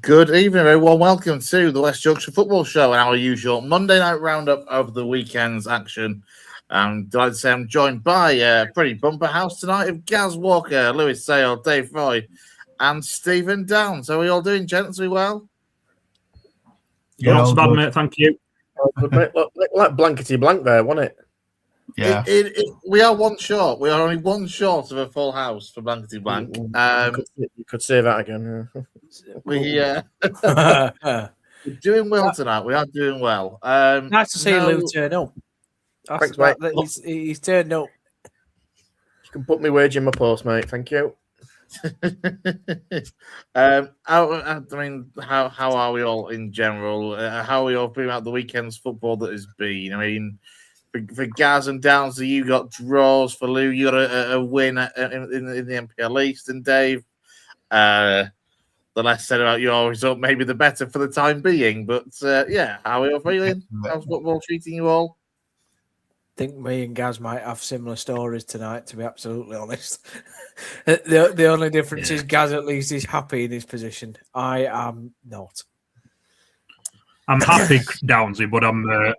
Good evening, everyone. Welcome to the West Yorkshire Football Show and our usual Monday night roundup of the weekend's action. I'm delighted to say I'm joined by a pretty bumper house tonight of Gareth Walker, Lewis Sale, Dave Roy, and Stephen Downs. How are we all doing, gents? Are we well? Yeah, not so bad, mate. Thank you. Good, mate. Look like blankety blank there, wasn't it? Yeah. We are one short. We are only one short of a full house for blankety blank. You could say that again. We're doing well tonight. We are doing well. Nice to see Lou turn up. Thanks, mate. He's turned up. You can put me wage in my post, mate. Thank you. I mean, how are we all in general? How are we all feeling about the weekend's football that has been? I mean, for Gaz and Downs, you got draws. For Lou, you got a win in the NPL East, and Dave, the less said about your result, maybe the better for the time being. But yeah, how are you all feeling? How's football treating you all? I think me and Gaz might have similar stories tonight, to be absolutely honest. The only difference is Gaz at least is happy in his position. I am not. I'm happy, Downsy, but I'm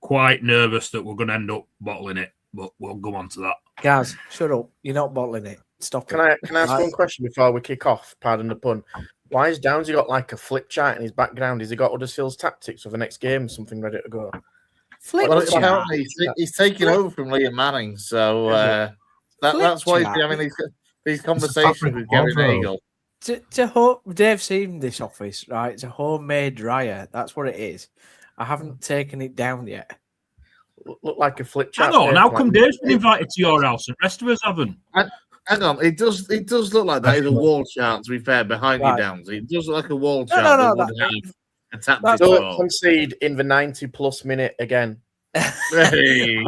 quite nervous that we're going to end up bottling it. But we'll go on to that. Gaz, shut up. You're not bottling it. Stop Can I ask one question before we kick off? Pardon the pun. Why has Downsy got like a flip chart in his background? Has he got Huddersfield's tactics for the next game? Something ready to go? Apparently he's taking over from Liam Manning, so that's why he's having these conversations with Gareth Eagle. Dave's seen this office, right? It's a homemade dryer. That's what it is. I haven't taken it down yet. Look like a flip chart. Hang on, how come Dave's been invited to your house and the rest of us haven't? Hang on, it does look like that is a wall chart, to be fair, behind you, Downs. It does look like a wall chart. Don't concede in the 90-plus minute again. Hey.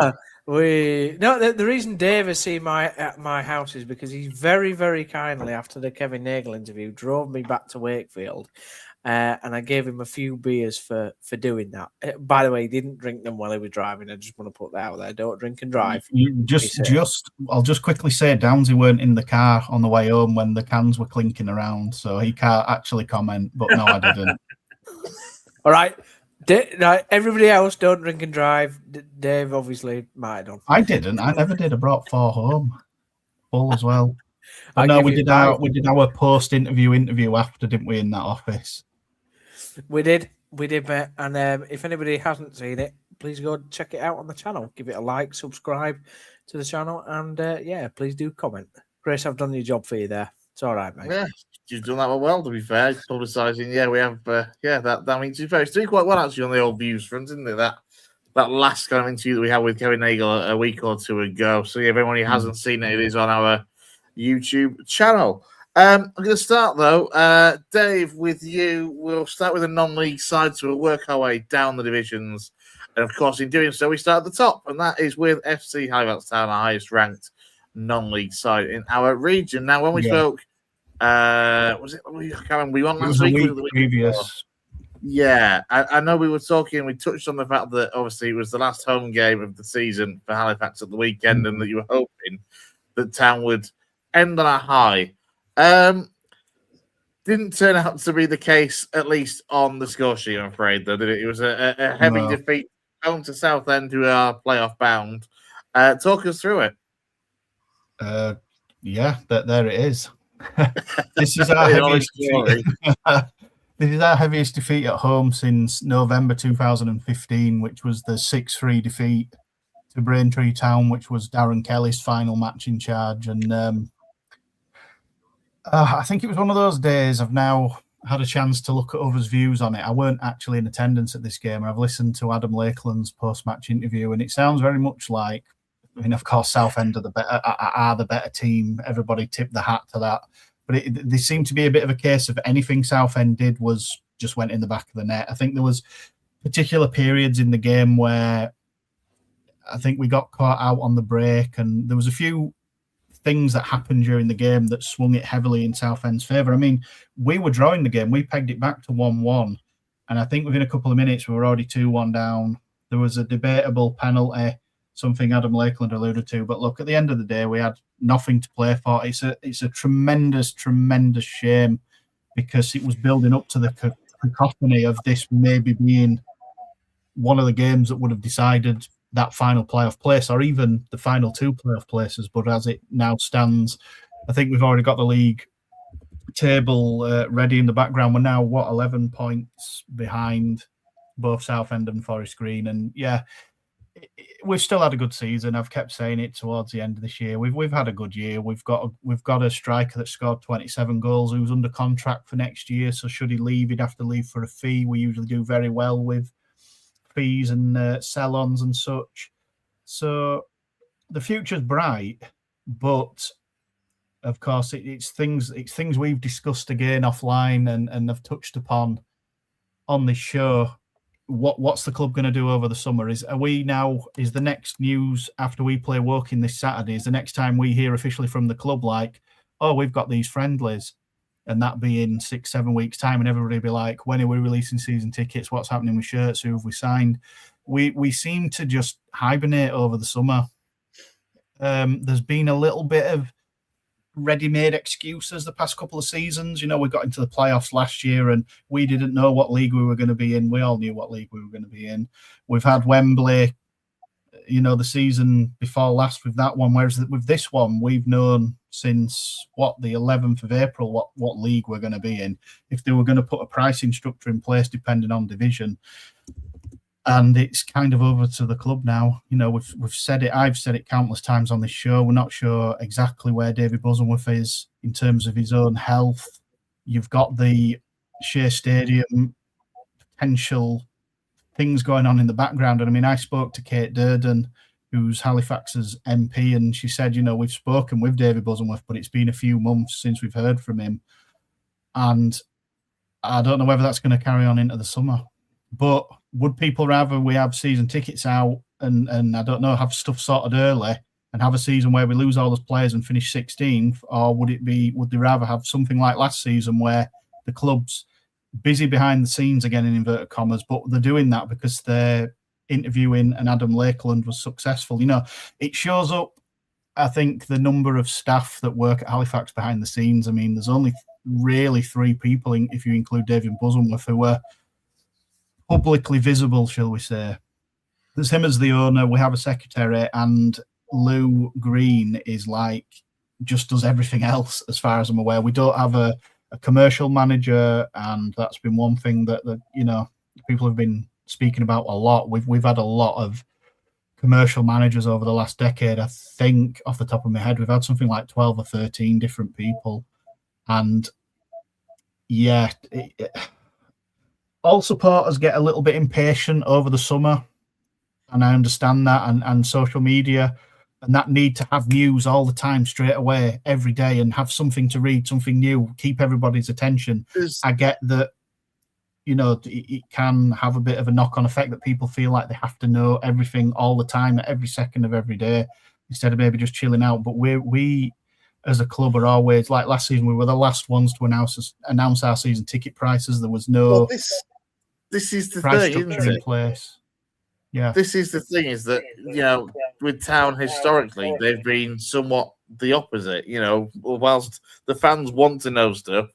The reason Dave has seen my house is because he very, very kindly, after the Kevin Nagle interview, drove me back to Wakefield, and I gave him a few beers for doing that. By the way, he didn't drink them while he was driving. I just want to put that out there. Don't drink and drive. I'll just quickly say, Downsy weren't in the car on the way home when the cans were clinking around, so he can't actually comment. But no, I didn't. All right. Everybody else don't drink and drive. Dave obviously might have done. I didn't. I never did. I brought 4 home, full as well. But no, we did our post-interview after, didn't we, in that office? We did, mate. And if anybody hasn't seen it, please go check it out on the channel. Give it a like, subscribe to the channel, and please do comment. Grace, I've done your job for you there. It's all right, mate. Yeah, you've done that well, to be fair. Publicising, we have, that means to be fair. It's doing quite well, actually, on the old views front, isn't it? That last kind of interview that we had with Kevin Nagle a week or two ago. So, yeah, if anyone who hasn't seen it, it is on our YouTube channel. I'm going to start, though. Dave, with you, we'll start with a non-league side, so we'll work our way down the divisions. And, of course, in doing so, we start at the top, and that is with FC Halifax Town, our highest-ranked non-league side in our region. Now, when we spoke, was it? I can't remember. We won last week. The previous. Yeah, I know we were talking. We touched on the fact that obviously it was the last home game of the season for Halifax at the weekend, and that you were hoping that Town would end on a high. Didn't turn out to be the case, at least on the score sheet, I'm afraid, though, did it? It was a heavy defeat home to Southend, who are playoff bound. Talk us through it. There it is. This is our heaviest defeat. This is our heaviest defeat at home since November 2015, which was the 6-3 defeat to Braintree Town, which was Darren Kelly's final match in charge. And I think it was one of those days. I've now had a chance to look at others' views on it. I weren't actually in attendance at this game, and I've listened to Adam Lakeland's post-match interview, and it sounds very much like, I mean, of course, Southend are the better team. Everybody tipped the hat to that. But they seemed to be a bit of a case of anything Southend did was just went in the back of the net. I think there was particular periods in the game where I think we got caught out on the break, and there was a few things that happened during the game that swung it heavily in Southend's favour. I mean, we were drawing the game. We pegged it back to 1-1. And I think within a couple of minutes, we were already 2-1 down. There was a debatable penalty, something Adam Lakeland alluded to. But look, at the end of the day, we had nothing to play for. It's a tremendous, tremendous shame because it was building up to the cacophony of this maybe being one of the games that would have decided that final playoff place, or even the final 2 playoff places. But as it now stands, I think we've already got the league table ready in the background. We're now 11 points behind both Southend and Forest Green, and yeah, we've still had a good season. I've kept saying it towards the end of this year. We've had a good year. We've got a striker that scored 27 goals who's under contract for next year. So should he leave, he'd have to leave for a fee. We usually do very well with fees and sell-ons and such. So the future's bright, but of course it's things we've discussed again offline and have touched upon on this show. What's the club going to do over the summer? Is the next news after we play Woking this Saturday, is the next time we hear officially from the club like, oh, we've got these friendlies, and that be in 6-7 weeks time, and everybody be like, when are we releasing season tickets? What's happening with shirts? Who have we signed? We seem to just hibernate over the summer. There's been a little bit of ready-made excuses the past couple of seasons. You know, we got into the playoffs last year and we didn't know what league we were going to be in. We all knew what league we were going to be in. We've had Wembley, you know, the season before last with that one, whereas with this one, we've known since, the 11th of April, what league we're going to be in, if they were going to put a pricing structure in place depending on division. And it's kind of over to the club now. You know, we've said it. I've said it countless times on this show. We're not sure exactly where David Bosworth is in terms of his own health. You've got the Shea Stadium potential things going on in the background. And I mean, I spoke to Kate Durden, who's Halifax's MP, and she said, you know, we've spoken with David Bosworth, but it's been a few months since we've heard from him. And I don't know whether that's going to carry on into the summer. But would people rather we have season tickets out and I don't know, have stuff sorted early and have a season where we lose all those players and finish 16th, or would they rather have something like last season where the club's busy behind the scenes again in inverted commas, but they're doing that because they're interviewing and Adam Lakeland was successful? You know, it shows up, I think, the number of staff that work at Halifax behind the scenes. I mean, there's only really 3 people, if you include David Bosworth, who were publicly visible, shall we say. There's him as the owner. We have a secretary, and Lou Green is like, just does everything else as far as I'm aware. We don't have a commercial manager, and that's been one thing that you know, people have been speaking about a lot. We've had a lot of commercial managers over the last decade. I think off the top of my head, we've had something like 12 or 13 different people. And yeah, all supporters get a little bit impatient over the summer, and I understand that, and social media and that need to have news all the time, straight away, every day, and have something to read, something new, keep everybody's attention. I get that, you know, it can have a bit of a knock-on effect that people feel like they have to know everything all the time, at every second of every day, instead of maybe just chilling out. But we as a club are always, like last season, we were the last ones to announce our season ticket prices. There was no this is the price thing, structure isn't in it? place. Yeah, this is the thing, is that, you know, with Town historically, they've been somewhat the opposite. You know, whilst the fans want to know stuff,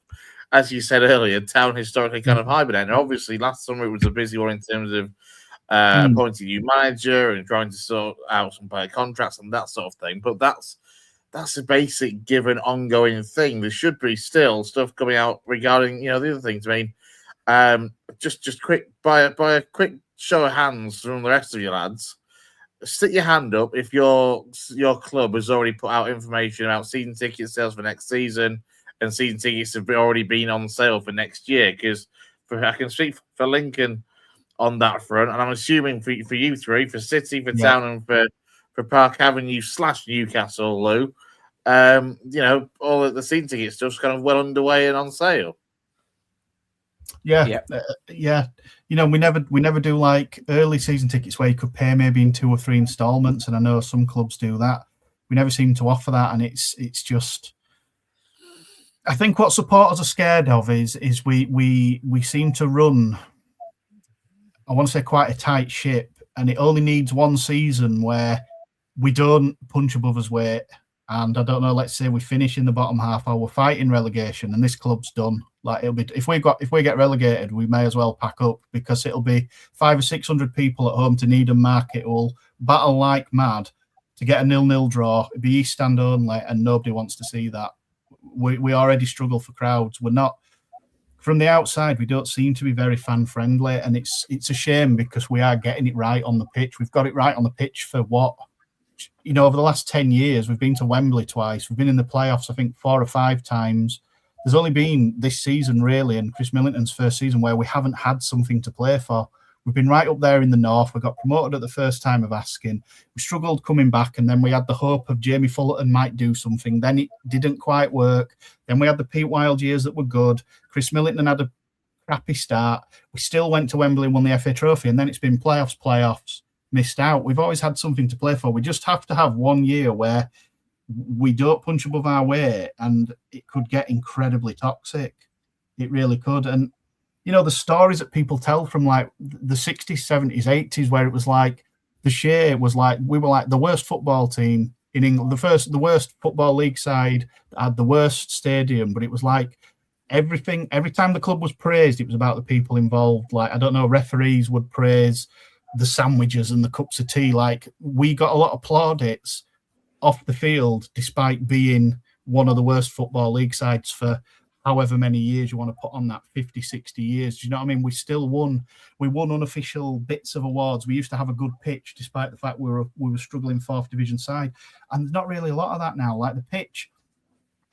as you said earlier, Town historically kind of hibernated. Obviously, last summer it was a busy one in terms of appointing a new manager and trying to sort out some player contracts and that sort of thing. But that's a basic given ongoing thing. There should be still stuff coming out regarding, you know, the other things. I mean, just quick by a quick show of hands from the rest of you lads, stick your hand up if your club has already put out information about season ticket sales for next season, and season tickets have already been on sale for next year. Because I can speak for Lincoln on that front, and I'm assuming for you three, for City, for Town, and for Park Avenue / Newcastle, Lou, you know, all of the season ticket stuff's kind of well underway and on sale. Yeah. You know, we never do like early season tickets where you could pay maybe in 2 or 3 installments, and I know some clubs do that. We never seem to offer that, and it's just, I think what supporters are scared of is we seem to run, I want to say, quite a tight ship, and it only needs one season where we don't punch above us weight. And I don't know, let's say we finish in the bottom half, or we're fighting relegation and this club's done. Like it'll be if we get relegated, we may as well pack up because it'll be 500 or 600 people at home to Needham Market who will battle like mad to get a 0-0 draw. It'd be East Stand only, and nobody wants to see that. We already struggle for crowds. We're not from the outside. We don't seem to be very fan friendly, and it's a shame because we are getting it right on the pitch. We've got it right on the pitch for what, over the last 10 years. We've been to Wembley twice. We've been in the playoffs, I think, 4 or 5 times. There's only been this season, really, and Chris Millington's first season where we haven't had something to play for. We've been right up there in the north. We got promoted at the first time of asking. We struggled coming back, and then we had the hope of Jamie Fullerton might do something. Then it didn't quite work. Then we had the Pete Wild years that were good. Chris Millington had a crappy start. We still went to Wembley and won the FA Trophy, and then it's been playoffs, missed out. We've always had something to play for. We just have to have one year where we don't punch above our weight, and it could get incredibly toxic. It really could. And the stories that people tell from like the 60s, 70s, 80s, where it was like the Shea was like, we were like the worst football team in England, the worst football league side that had the worst stadium. But it was like every time the club was praised, it was about the people involved. Like, I don't know, referees would praise the sandwiches and the cups of tea. Like, we got a lot of plaudits off the field, despite being one of the worst football league sides for however many years you want to put on that, 50, 60 years. Do you know what I mean? We still won. We won unofficial bits of awards. We used to have a good pitch, despite the fact we were struggling 4th division side. And there's not really a lot of that now. Like the pitch,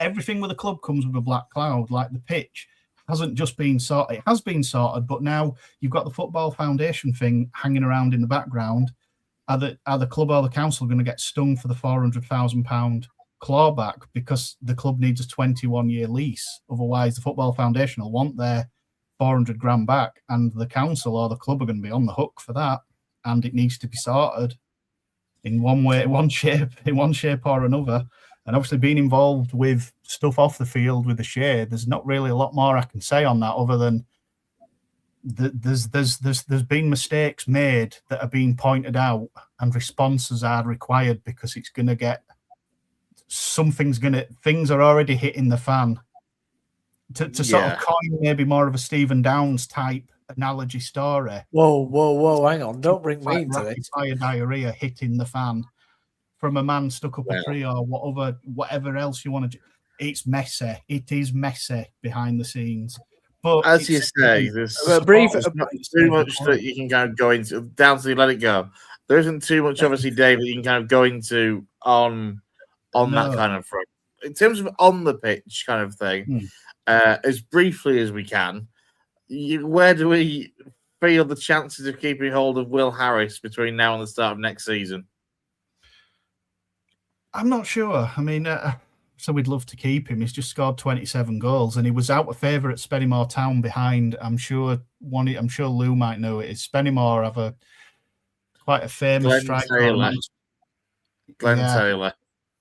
everything with the club comes with a black cloud. Like the pitch hasn't just been sorted. It has been sorted, but now you've got the Football Foundation thing hanging around in the background. Are the club or the council going to get stung for the £400,000 clawback because the club needs a 21-year lease? Otherwise, the Football Foundation will want their 400 grand back, and the council or the club are going to be on the hook for that. And it needs to be sorted in one way, in one shape or another. And obviously, being involved with stuff off the field with the Shea, there's not really a lot more I can say on that other than there's been mistakes made that are being pointed out, and responses are required because it's going to get things are already hitting the fan. To sort of coin maybe more of a Stephen Downs type analogy story. Whoa, hang on, don't bring me into this. Fire diarrhea hitting the fan from a man stuck up a tree or whatever else you want to do. It's messy. It is messy behind the scenes. But as you say, there's not too much that you can kind of go into. Downsy, let it go. There isn't too much, obviously, David, you can kind of go into on that kind of front. In terms of on the pitch kind of thing, as briefly as we can, where do we feel the chances of keeping hold of Will Harris between now and the start of next season? I'm not sure. I mean, so we'd love to keep him. He's just scored 27 goals, and he was out of favour at Spennymoor Town behind. I'm sure Lou might know it. Is Spennymoor have quite a famous striker? Glenn Taylor.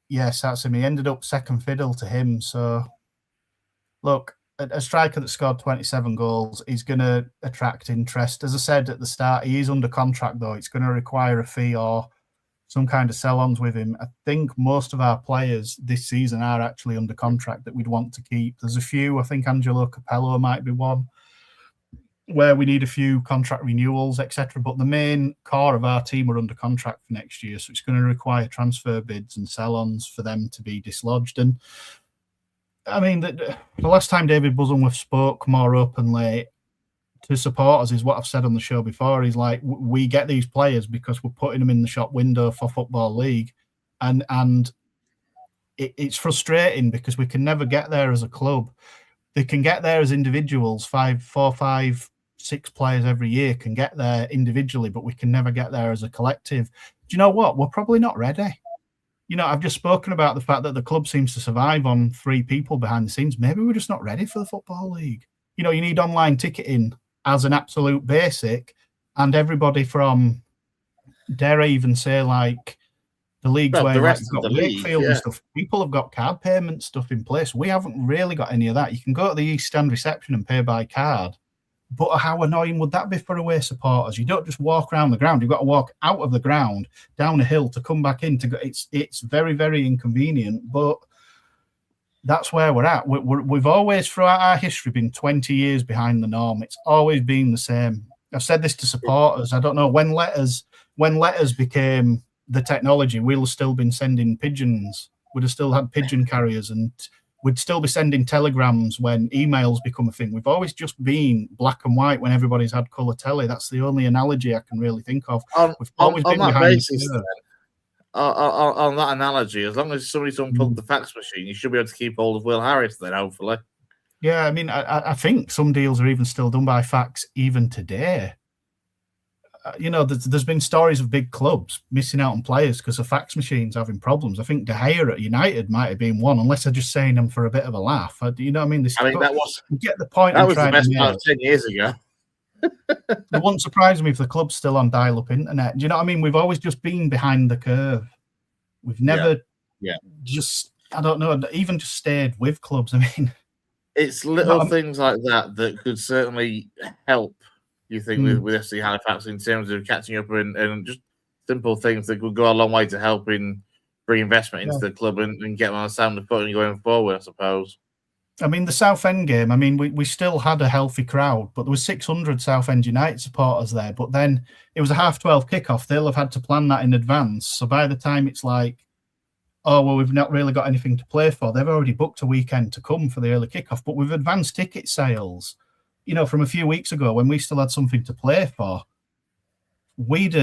Yes, that's him. He ended up second fiddle to him. So, look, a striker that scored 27 goals is going to attract interest. As I said at the start, he is under contract, though. It's going to require a fee or some kind of sell-ons with him. I think most of our players this season are actually under contract that we'd want to keep. There's a few. I think Angelo Capello might be one, where we need a few contract renewals, etc. But the main core of our team are under contract for next year, so it's going to require transfer bids and sell-ons for them to be dislodged. And I mean, the last time David Buzzensworth spoke more openly to supporters is what I've said on the show before. He's like, we get these players because we're putting them in the shop window for Football League, and it's frustrating because we can never get there as a club. They can get there as individuals. 4, 5, 6 players every year can get there individually, but we can never get there as a collective. Do you know what? We're probably not ready. I've just spoken about the fact that the club seems to survive on 3 people behind the scenes. Maybe we're just not ready for the Football League. You need online ticketing as an absolute basic, and everybody from, dare I even say, like the leagues where you've got Wakefield and stuff, people have got card payment stuff in place. We haven't really got any of that. You can go to the East Stand reception and pay by card, but how annoying would that be for away supporters? You don't just walk around the ground. You've got to walk out of the ground, down a hill to come back in. It's very, very inconvenient, but that's where we're at. We've always, throughout our history, been 20 years behind the norm. It's always been the same. I've said this to supporters. I don't know when letters became the technology, we'll have still been sending pigeons. We'd have still had pigeon carriers, and we'd still be sending telegrams when emails become a thing. We've always just been black and white when everybody's had colour telly. That's the only analogy I can really think of. We've always been that behind basis, on that analogy, as long as somebody's unplugged the fax machine, you should be able to keep hold of Will Harris then, hopefully. Yeah, I mean, I think some deals are even still done by fax even today. There's been stories of big clubs missing out on players because of fax machines having problems. I think De Gea at United might have been one, unless they're just saying them for a bit of a laugh. You know what I mean? You get the point. That was the best part of 10 years ago. It wouldn't surprise me if the club's still on dial-up internet. Do you know what I mean? We've always just been behind the curve. We've never just, I don't know, even just stayed with clubs. I mean, it's little things like that could certainly help, you think, with FC Halifax in terms of catching up and just simple things that could go a long way to helping bring investment into the club and get them on a sound footing going forward, I suppose. I mean, the Southend game, I mean, we still had a healthy crowd, but there was 600 Southend United supporters there. But then it was a 12:30 kickoff. They'll have had to plan that in advance. So by the time it's like, oh, well, we've not really got anything to play for, they've already booked a weekend to come for the early kickoff. But with advanced ticket sales, from a few weeks ago when we still had something to play for, would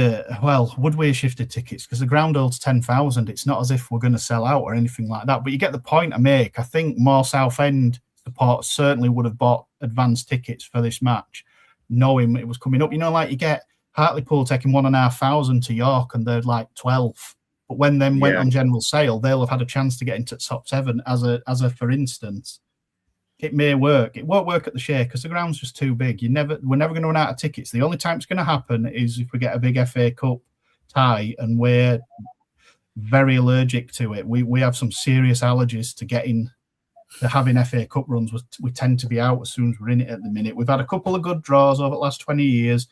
we have shifted tickets? Because the ground holds 10,000. It's not as if we're going to sell out or anything like that. But you get the point I make. I think more Southend supporters certainly would have bought advanced tickets for this match, knowing it was coming up. Like you get Hartlepool taking 1,500 to York and they're like 12th. But when them went on general sale, they'll have had a chance to get into top 7 as a for instance. It may work. It won't work at the Shea because the ground's just too big. We're never going to run out of tickets. The only time it's going to happen is if we get a big FA Cup tie, and we're very allergic to it. We have some serious allergies to having FA Cup runs. We tend to be out as soon as we're in it at the minute. We've had a couple of good draws over the last 20 years,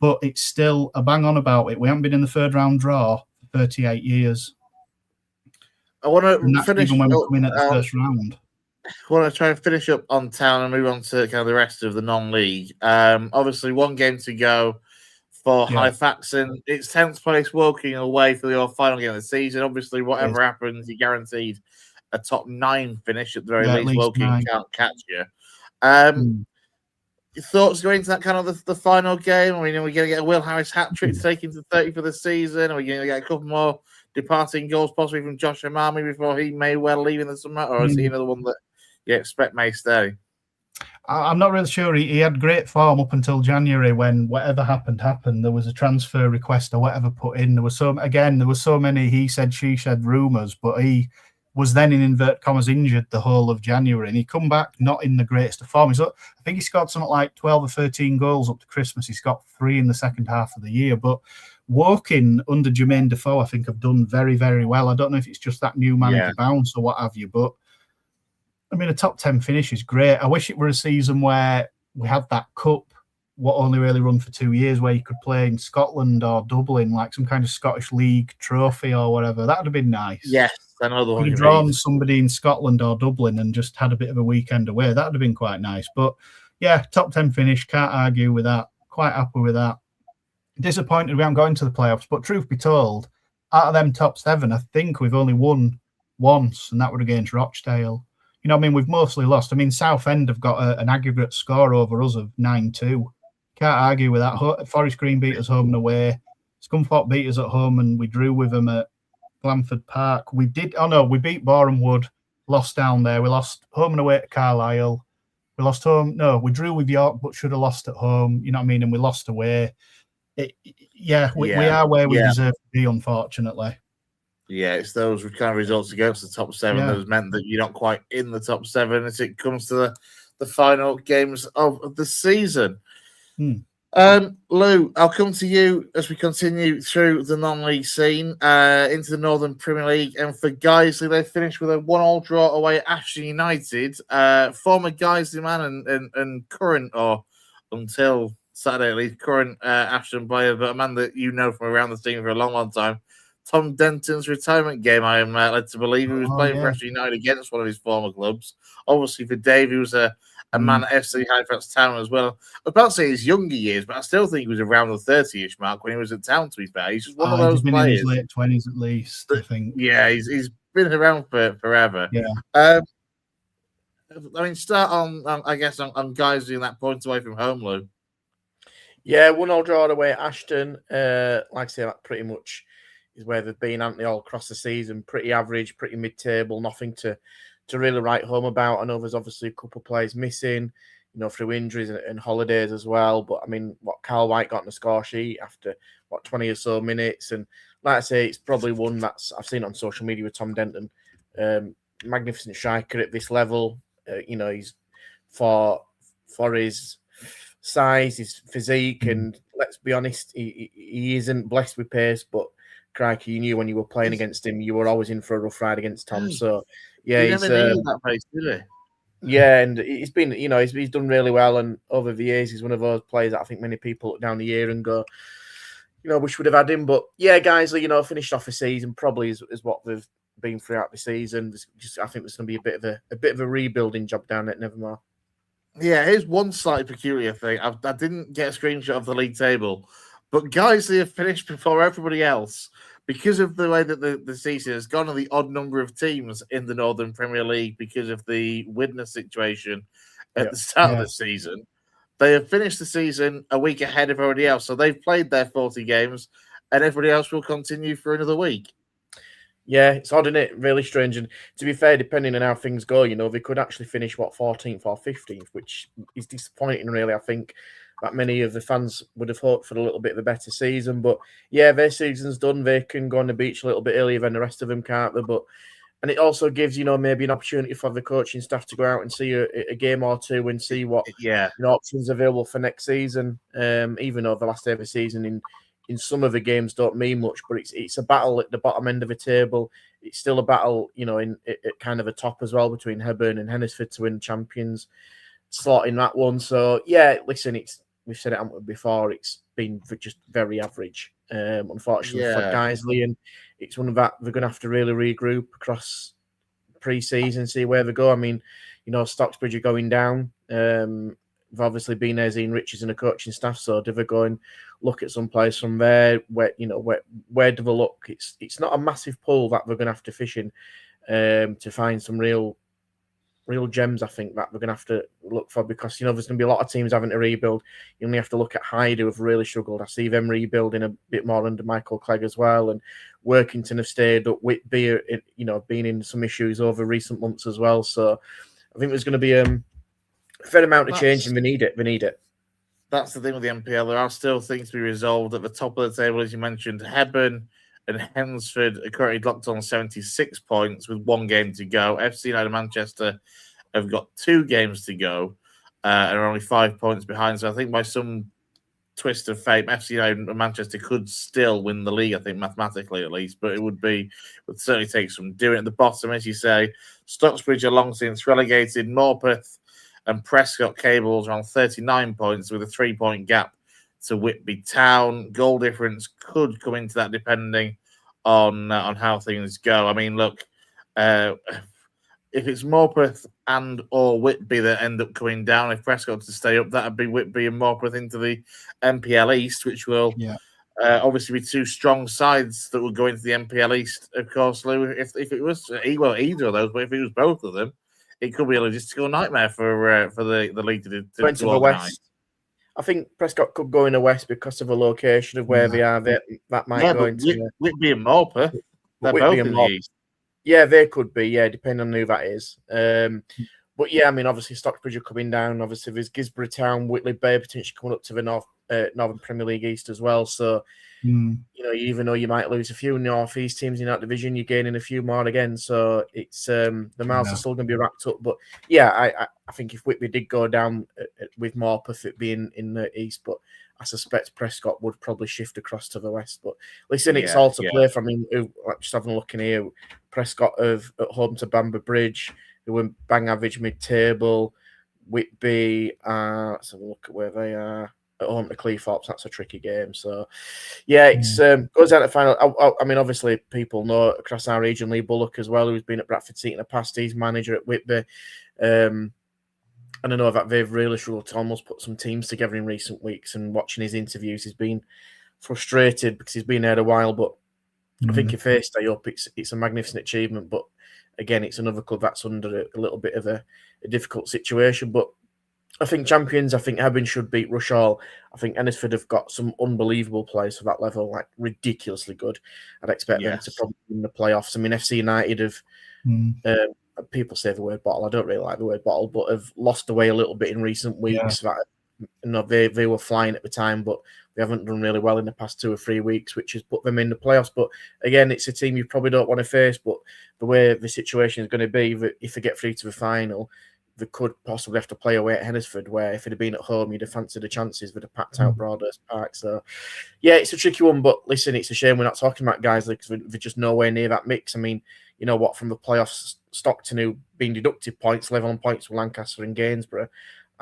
but it's still a bang on about it. We haven't been in the third round draw for 38 years. I want to finish even when we come in at the first round. I want to try and finish up on Town and move on to kind of the rest of the non-league. Obviously, one game to go for Halifax, and it's 10th place walking away for your final game of the season. Obviously, whatever happens, you're guaranteed a top 9 finish at the very least. Woking can't catch you. Your thoughts going into that kind of the final game? I mean, are we going to get a Will Harris hat-trick to take into 30 for the season? Are we going to get a couple more departing goals, possibly from Josh Amami before he may well leave in the summer? Or is he another one that you expect may stay? I'm not really sure. He had great form up until January when whatever happened. There was a transfer request or whatever put in. There was so many he said, she said rumours, but he was then in inverted commas injured the whole of January, and he come back not in the greatest of form. I think he scored something like 12 or 13 goals up to Christmas. He's got 3 in the second half of the year, but Woking under Jermaine Defoe, I think, have done very, very well. I don't know if it's just that new manager bounce or what have you, but I mean, a top 10 finish is great. I wish it were a season where we had that cup, what only really run for 2 years, where you could play in Scotland or Dublin, like some kind of Scottish League trophy or whatever. That would have been nice. Yes, I know the one. You'd drawn somebody in Scotland or Dublin and just had a bit of a weekend away. That would have been quite nice. But yeah, top 10 finish, can't argue with that. Quite happy with that. Disappointed we haven't got into the playoffs, but truth be told, out of them top 7, I think we've only won once, and that was against Rochdale. You know what I mean? We've mostly lost. I mean, Southend have got an aggregate score over us of 9-2. Can't argue with that. Forest Green beat us home and away. Scunthorpe beat us at home, and we drew with them at Blandford Park. We beat Boreham Wood, lost down there. We lost home and away at Carlisle. We lost home. No, we drew with York, but should have lost at home. You know what I mean? And we lost away. We are where we deserve to be, unfortunately. Yeah, it's those kind of results against the top 7 that has meant that you're not quite in the top 7 as it comes to the final games of the season. Lou, I'll come to you as we continue through the non-league scene into the Northern Premier League. And for Guiseley, they finished with a 1-1 draw away at Ashton United. Former Guiseley man and current, or until Saturday at least, current Ashton player, but a man that you know from around the team for a long, long time. Tom Denton's retirement game, I am led to believe he was playing for yeah. FC United against one of his former clubs. Obviously, for Dave, he was a man at FC Halifax Town as well. I was about to say his younger years, but I still think he was around the 30-ish mark when he was at Town, to be fair. He's just one of those he's been players. in his late 20s at least, I think. Yeah, he's been around for forever. Yeah. I mean, start on I guess, on guys doing that point away from home, Lou. Yeah, 1-1 draw away at Ashton. Like I say, that pretty much is where they've been, haven't they, all across the season? Pretty average, pretty mid-table, nothing to really write home about. I know there's obviously a couple of players missing, through injuries and holidays as well. But, I mean, Carl White got on the score sheet after, 20 or so minutes. And like I say, it's probably one that's I've seen on social media with Tom Denton. Magnificent striker at this level. He's for his size, his physique, and let's be honest, he isn't blessed with pace, but crikey, you knew when you were playing against him, you were always in for a rough ride against Tom. So yeah, he never needed that pace, did he? Yeah, and he's been, he's done really well, and over the years, he's one of those players that I think many people look down the year and go, wish would have had him. But yeah, guys, finished off the season probably is what they've been throughout the season. I think there's going to be a bit of a rebuilding job down at Nevermore. Yeah, here's one slightly peculiar thing. I didn't get a screenshot of the league table, but guys, they have finished before everybody else because of the way that the season has gone and the odd number of teams in the Northern Premier League because of the Widnes situation at the start of the season. They have finished the season a week ahead of everybody else, so they've played their 40 games, and everybody else will continue for another week. Yeah, it's odd, isn't it? Really strange. And to be fair, depending on how things go, they could actually finish, 14th or 15th, which is disappointing, really. I think that many of the fans would have hoped for a little bit of a better season. But yeah, their season's done. They can go on the beach a little bit earlier than the rest of them, can't they? And it also gives, maybe an opportunity for the coaching staff to go out and see a game or two and see what options available for next season. Even though the last day of the season in some of the games don't mean much, but it's a battle at the bottom end of the table. It's still a battle, at kind of a top as well between Hebburn and Hennisford to win champions slot in that one. So yeah, listen, we've said it before. It's been just very average, unfortunately for Guiseley, and it's one of that they're going to have to really regroup across pre-season, see where they go. I mean, Stocksbridge are going down. They've obviously been there, Ian Richards and a coaching staff. So do they go and look at some place from there? Where do they look? It's not a massive pool that they're going to have to fish in to find some real gems. I think that we're going to have to look for, because there's going to be a lot of teams having to rebuild. You only have to look at Hyde, who have really struggled. I see them rebuilding a bit more under Michael Clegg as well, and Workington have stayed up. Whitby, been in some issues over recent months as well. So I think there's going to be a fair amount of change, and we need it. That's the thing with the NPL. There are still things to be resolved at the top of the table, as you mentioned. Hebburn and Hensford are currently locked on 76 points with one game to go. FC United Manchester have got 2 games to go and are only 5 points behind. So I think by some twist of fate, FC United and Manchester could still win the league, I think, mathematically at least. But it would certainly take some doing. At the bottom, as you say, Stocksbridge are long since relegated. Morpeth and Prescott Cables are on 39 points with a 3-point gap to Whitby Town. Goal difference could come into that depending on how things go. I mean, look, if it's Morpeth and or Whitby that end up coming down, if Prescott to stay up, that would be Whitby and Morpeth into the NPL East, which will obviously be 2 strong sides that will go into the NPL East. Of course, Lou, if it was either of those, but if it was both of them, it could be a logistical nightmare for the league to organise. I think Prescott could go in the west because of the location of where they are. That might go into Whitby and Morpeth. They're both in the east. Yeah, they could be. Yeah, depending on who that is. But yeah, I mean, obviously Stockbridge are coming down. Obviously, there's Gisborough Town, Whitley Bay potentially coming up to the Northern Premier League East as well. So even though you might lose a few North East teams in that division, you're gaining a few more again. So it's the miles are still going to be wrapped up. But yeah, I think if Whitby did go down with Morpeth, it being in the east, but I suspect Prescott would probably shift across to the west. But listen, it's all to play for. I mean, just having a look in here, Prescott at home to Bamber Bridge, who were bang average mid-table. Whitby, let's have a look at where they are. at home to Cleethorpes. That's a tricky game. So, yeah, it's goes down to final. I mean, obviously, people know across our region, Lee Bullock as well, who's been at Bradford City in the past. He's manager at Whitby. And I know that they've really struggled to almost put some teams together in recent weeks. And watching his interviews, he's been frustrated because he's been there a while. But I think if they stay up, it's a magnificent achievement. But again, it's another club that's under a little bit of a difficult situation. But I think champions, I think Eben should beat Rush Hall. I think Ennisford have got some unbelievable players for that level, like ridiculously good. I'd expect them to probably win the playoffs. I mean, FC United have, people say the word bottle. I don't really like the word bottle, but have lost away a little bit in recent weeks. That, they were flying at the time, but they haven't done really well in the past 2 or 3 weeks, which has put them in the playoffs. But again, it's a team you probably don't want to face. But the way the situation is going to be, if they get through to the final, they could possibly have to play away at Hednesford, where if it had been at home, you'd have fancied the chances with a packed out Broadhurst Park. So, yeah, it's a tricky one. But listen, it's a shame we're not talking about guys because they're just nowhere near that mix. I mean, you know what, from the playoffs, Stockton, who being deducted points, level on points with Lancaster and Gainsborough.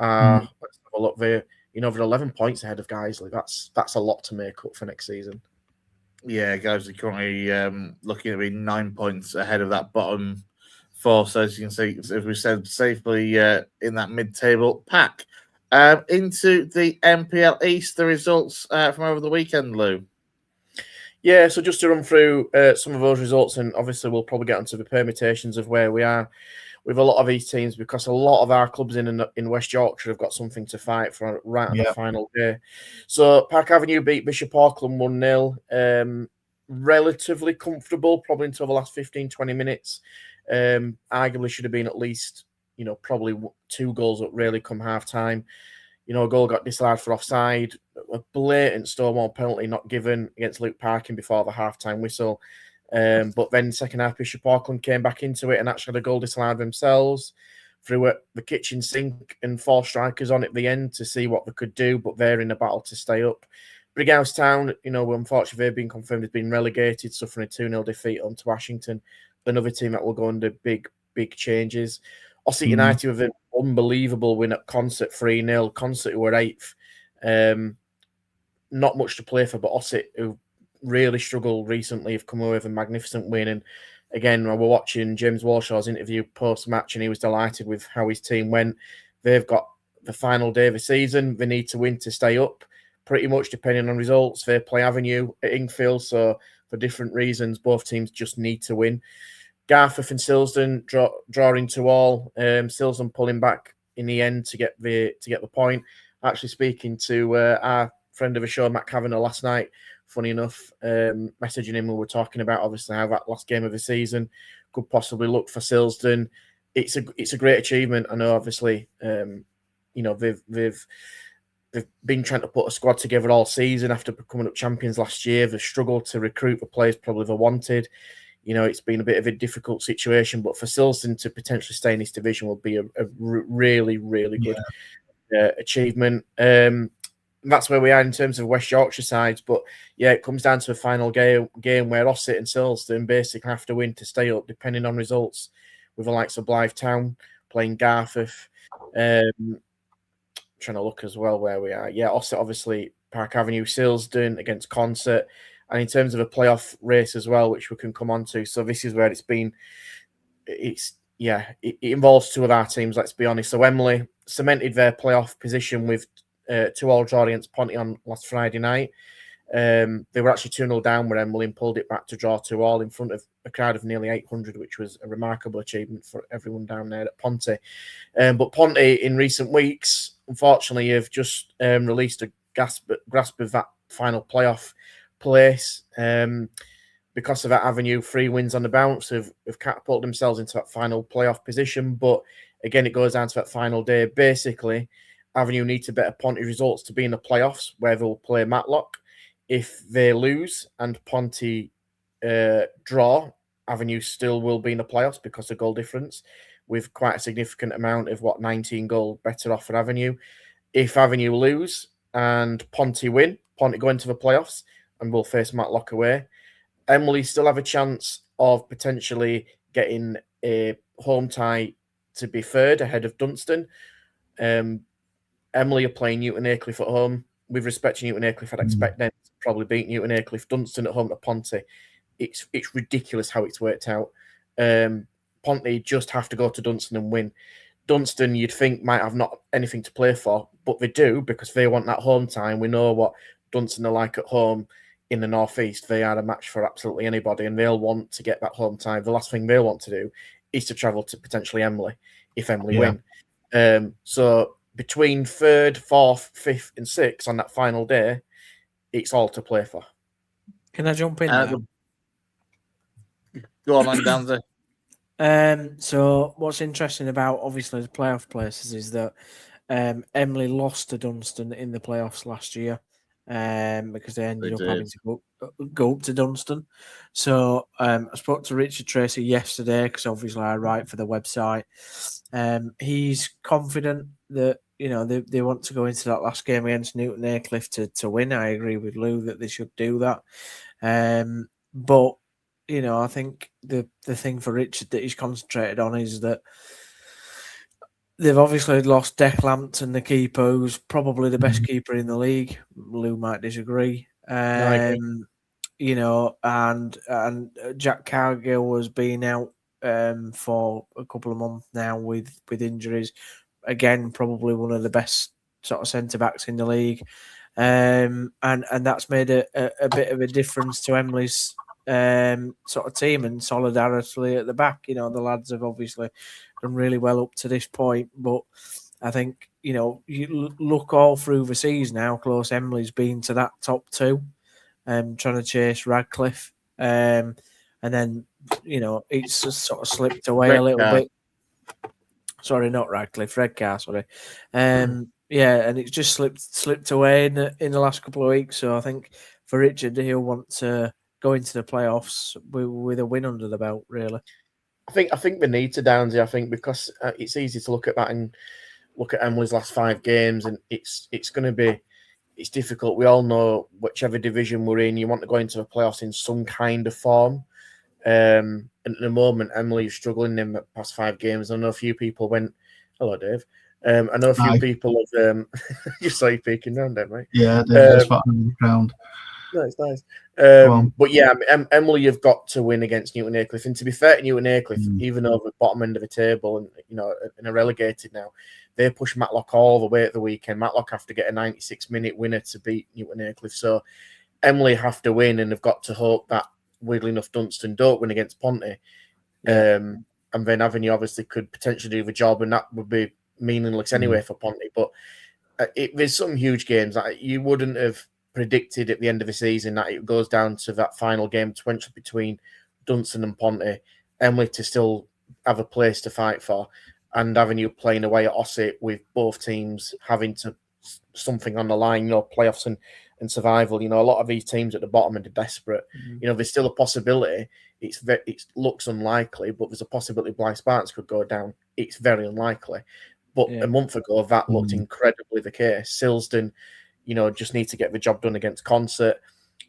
Let's have a look there. You know, they're 11 points ahead of Guiseley. That's a lot to make up for next season. Yeah, guys are currently looking to be 9 points ahead of that bottom 4. So as you can see, as we said, safely in that mid-table pack. Into the MPL East, the results from over the weekend, Lou. Yeah, so just to run through some of those results, and obviously we'll probably get onto the permutations of where we are with a lot of these teams, because a lot of our clubs in West Yorkshire have got something to fight for right on the final day. So Park Avenue beat Bishop Auckland 1-0. Relatively comfortable, probably until the last 15, 20 minutes. Arguably should have been at least, probably 2 goals up really come half-time. A goal got disallowed for offside. A blatant Stonewall penalty not given against Luke Parkin before the half-time whistle. But then second half, Bishop Auckland came back into it and actually had a goal disallowed themselves. Threw the kitchen sink and 4 strikers on at the end to see what they could do, but they're in a battle to stay up. Brighouse Town, unfortunately, they've been confirmed as being relegated, suffering a 2-0 defeat onto Washington. Another team that will go under big changes. Ossett United with an unbelievable win at Concert 3-0. Concert, who were 8th. Not much to play for, but Ossett, who really struggled recently, have come away with a magnificent win. And again, we're watching James Warshaw's interview post-match, and he was delighted with how his team went. They've got the final day of the season. They need to win to stay up, pretty much depending on results. They play Avenue at Ingfield, so for different reasons, both teams just need to win. Garforth and Silsden drawing to all. Silsden pulling back in the end to get the point. Actually speaking to our friend of the show, Matt Kavanagh, last night, funny enough, messaging him, we were talking about obviously how that last game of the season could possibly look for Silsden. It's a great achievement. I know obviously, they've been trying to put a squad together all season after becoming up champions last year. They've struggled to recruit the players probably they wanted. It's been a bit of a difficult situation, but for Silsden to potentially stay in this division will be a really, really good achievement. That's where we are in terms of West Yorkshire sides. But yeah, it comes down to a final game where Ossett and Silsden basically have to win to stay up, depending on results, with the likes of Blythe Town playing Garforth. Trying to look as well where we are. Yeah, Ossett, obviously, Park Avenue, Silsden against Concert. And in terms of a playoff race as well, which we can come on to. So this is where it involves 2 of our teams, let's be honest. So Emily cemented their playoff position with 2-all draw against Ponty on last Friday night. They were actually 2-0 down with Emily and pulled it back to draw 2-all in front of a crowd of nearly 800, which was a remarkable achievement for everyone down there at Ponty. But Ponty, in recent weeks, unfortunately, have just released a grasp of that final playoff place. Because of that Avenue, 3 wins on the bounce have catapulted themselves into that final playoff position. But again, it goes down to that final day. Basically, Avenue need to better Ponty results to be in the playoffs, where they'll play Matlock. If they lose and Ponty draw, Avenue still will be in the playoffs because of goal difference, with quite a significant amount of 19 goal better off for Avenue. If Avenue lose and Ponty win, Ponty go into the playoffs and will face Matlock away. Emily still have a chance of potentially getting a home tie to be third ahead of Dunstan. Emily are playing Newton Aycliffe at home. with respect to Newton Aycliffe, I'd expect them to probably beat Newton Aycliffe. Dunstan at home to Ponte. It's ridiculous how it's worked out. Ponte just have to go to Dunstan and win. Dunstan, you'd think, might have not anything to play for, but they do because they want that home time. We know what Dunstan are like at home in the northeast. They are a match for absolutely anybody, and they'll want to get that home time. The last thing they'll want to do is to travel to potentially Emily if Emily win. So between 3rd, 4th, 5th, and 6th on that final day, it's all to play for. Can I jump in there? Go on, Danza. So what's interesting about obviously the playoff places is that Emily lost to Dunstan in the playoffs last year because they ended up having to go up to Dunstan. So I spoke to Richard Tracy yesterday because obviously I write for the website. He's confident that they want to go into that last game against Newton Aycliffe to win. I agree with Lou that they should do that. But I think the thing for Richard that he's concentrated on is that they've obviously lost Declampton, the keeper, who's probably the best keeper in the league. Lou might disagree. And Jack Cargill has been out for a couple of months now with injuries. Again, probably one of the best sort of centre backs in the league. And that's made a bit of a difference to Emily's sort of team and solidarity at the back. The lads have obviously done really well up to this point, but I think you look all through the season how close Emily's been to that top 2, trying to chase Radcliffe, and then it's just sort of slipped away a little bit. Sorry, not Radcliffe, Redcar. Sorry, and it's just slipped away in the last couple of weeks. So I think for Richard, he'll want to go into the playoffs with a win under the belt, really. I think they need to, Downsy. I think because it's easy to look at that and look at Emily's last 5 games, and it's difficult. We all know whichever division we're in, you want to go into the playoffs in some kind of form. And at the moment, Emily is struggling in the past 5 games. I know a few people went. Hello, Dave. I know a few people have. You saw you peeking down there, mate. Yeah, there's on the ground. Nice. But yeah, Emily, you've got to win against Newton Aycliffe. And to be fair to Newton Aycliffe, even over the bottom end of the table and are relegated now, they push Matlock all the way at the weekend. Matlock have to get a 96-minute winner to beat Newton Aycliffe. So Emily have to win, and they've got to hope that weirdly enough Dunstan don't win against Ponte. And then Avenue obviously could potentially do the job, and that would be meaningless anyway for Ponte. But there's some huge games that you wouldn't have predicted at the end of the season that it goes down to that final game between Dunstan and Ponte. Emily to still have a place to fight for, and Avenue playing away at Ossett with both teams having to something on the line, playoffs and survival. A lot of these teams at the bottom are desperate. There's still a possibility. It looks unlikely, but there's a possibility Blythe Spartans could go down. It's very unlikely. But a month ago, that looked incredibly the case. Silsden, just need to get the job done against Concert,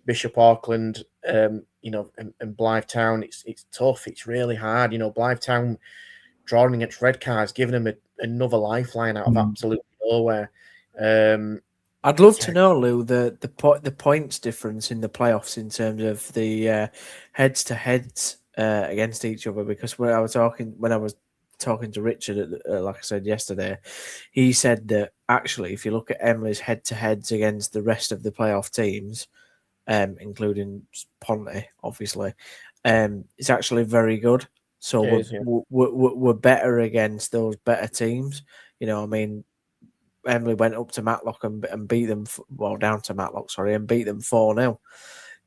Bishop Auckland, and Blythe Town. It's tough. It's really hard. Blythe Town drawing against Redcar is giving them another lifeline out of absolutely nowhere. I'd love to know, Lou, the points difference in the playoffs in terms of the heads to heads against each other. Because when I was talking to Richard, like I said yesterday, he said that actually, if you look at Emily's head to heads against the rest of the playoff teams, including Ponte, obviously, it's actually very good. So we're better against those better teams. Emily went up to Matlock and beat them, down to Matlock, and beat them 4-0.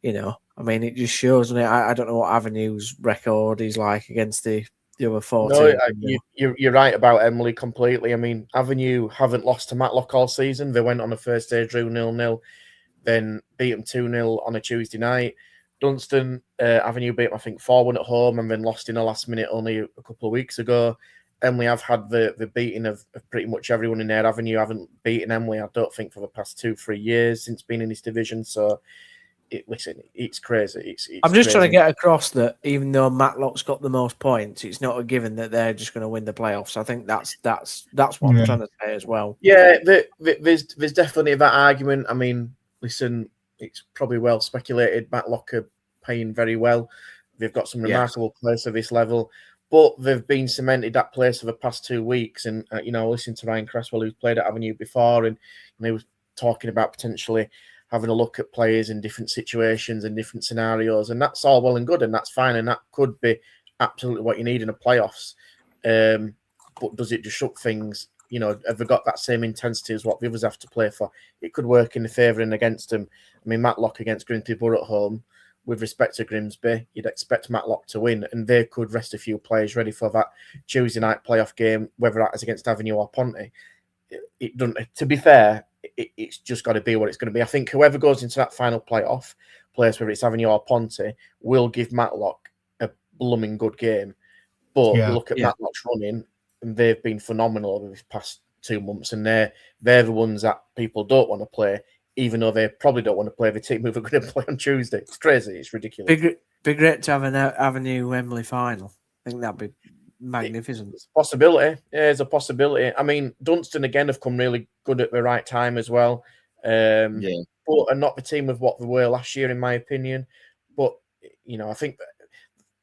It just shows, doesn't it? I don't know what Avenue's record is like against the other 4 teams. You're right about Emily completely. Avenue haven't lost to Matlock all season. They went on the first day, drew 0-0, then beat them 2-0 on a Tuesday night. Dunstan, Avenue beat them, I think, 4-1 at home and then lost in the last minute only a couple of weeks ago. Emily have had the beating of pretty much everyone in their Avenue. Haven't beaten Emily, I don't think, for the past 2-3 years since being in this division. So listen, it's crazy. It's I'm just crazy. trying to get across that even though Matlock's got the most points, it's not a given that they're just going to win the playoffs. I think that's what I'm trying to say as well. Yeah, there's definitely that argument. I mean, listen, it's probably well speculated. Matlock are paying very well. They've got some remarkable players at this level, but they've been cemented that place for the past 2 weeks. And listening to Ryan Cresswell, who's played at Avenue before, and he was talking about potentially having a look at players in different situations and different scenarios, and that's all well and good, and that's fine, and that could be absolutely what you need in the playoffs. But does it disrupt things? Have they got that same intensity as what the others have to play for? It could work in the favour and against them. I mean, Matlock against Grimsby Borough at home, with respect to Grimsby, you'd expect Matlock to win, and they could rest a few players ready for that Tuesday night playoff game, whether that is against Avenue or Ponty. It doesn't. To be fair, it's just got to be what it's going to be. I think whoever goes into that final playoff place, whether it's Avenue or Ponty, will give Matlock a blooming good game. But look at Matlock's running, and they've been phenomenal over the past 2 months, and they're the ones that people don't want to play, even though they probably don't want to play the team who are going to play on Tuesday. It's crazy. It's ridiculous. Be great to have an Avenue Wembley final. I think that'd be magnificent. It's a possibility. Yeah, it's a possibility. I mean, Dunstan again have come really good at the right time as well. But are not the team of what they were last year, in my opinion. But I think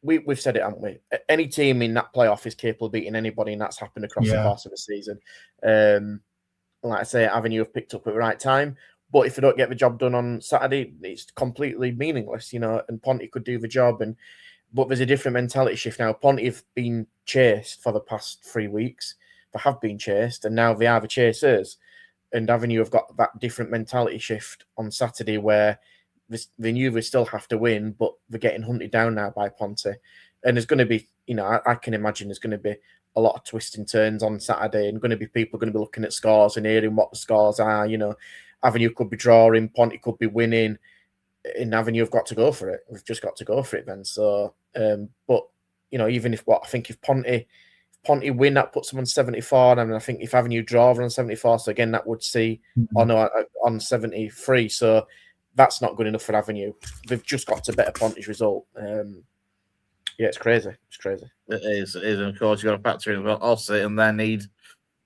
we've said it, haven't we? Any team in that playoff is capable of beating anybody, and that's happened across the course of the season. Like I say, Avenue have picked up at the right time. But if they don't get the job done on Saturday, it's completely meaningless, and Ponty could do the job. But there's a different mentality shift now. Ponty have been chased for the past 3 weeks. They have been chased, and now they are the chasers. And Avenue have got that different mentality shift on Saturday where they knew they still have to win, but they're getting hunted down now by Ponty. And there's going to be, I can imagine there's going to be a lot of twists and turns on Saturday, and going to be people going to be looking at scores and hearing what the scores are. Avenue could be drawing, Ponty could be winning. In Avenue, have got to go for it. We've just got to go for it then. So, but even if Ponty win, that puts them on 74. And I think if Avenue draw on 74, so again that would see on 73. So that's not good enough for Avenue. They've just got to better Ponty's result. It's crazy. It's crazy. It is. And of course, you've got to factor in Ossett and their need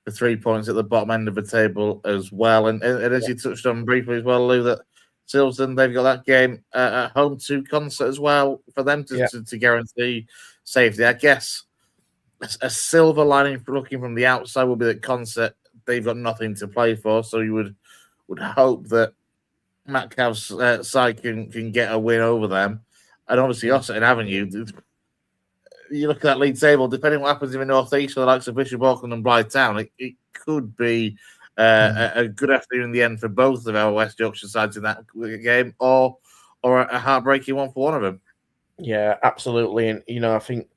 for 3 points at the bottom end of the table as well. And as you touched on briefly as well, Lou, that Silverstone, they've got that game at home to Concert as well for them to guarantee safety. I guess a silver lining for looking from the outside would be that Concert, they've got nothing to play for, so you would hope that Metcalf's side can get a win over them. And obviously, Ossett and Avenue, you look at that league table, depending on what happens in the North East, or the likes of Bishop Auckland and Blythe Town, it could be a good afternoon in the end for both of our West Yorkshire sides in that game, or a heartbreaking one for one of them. Yeah, absolutely. And, I think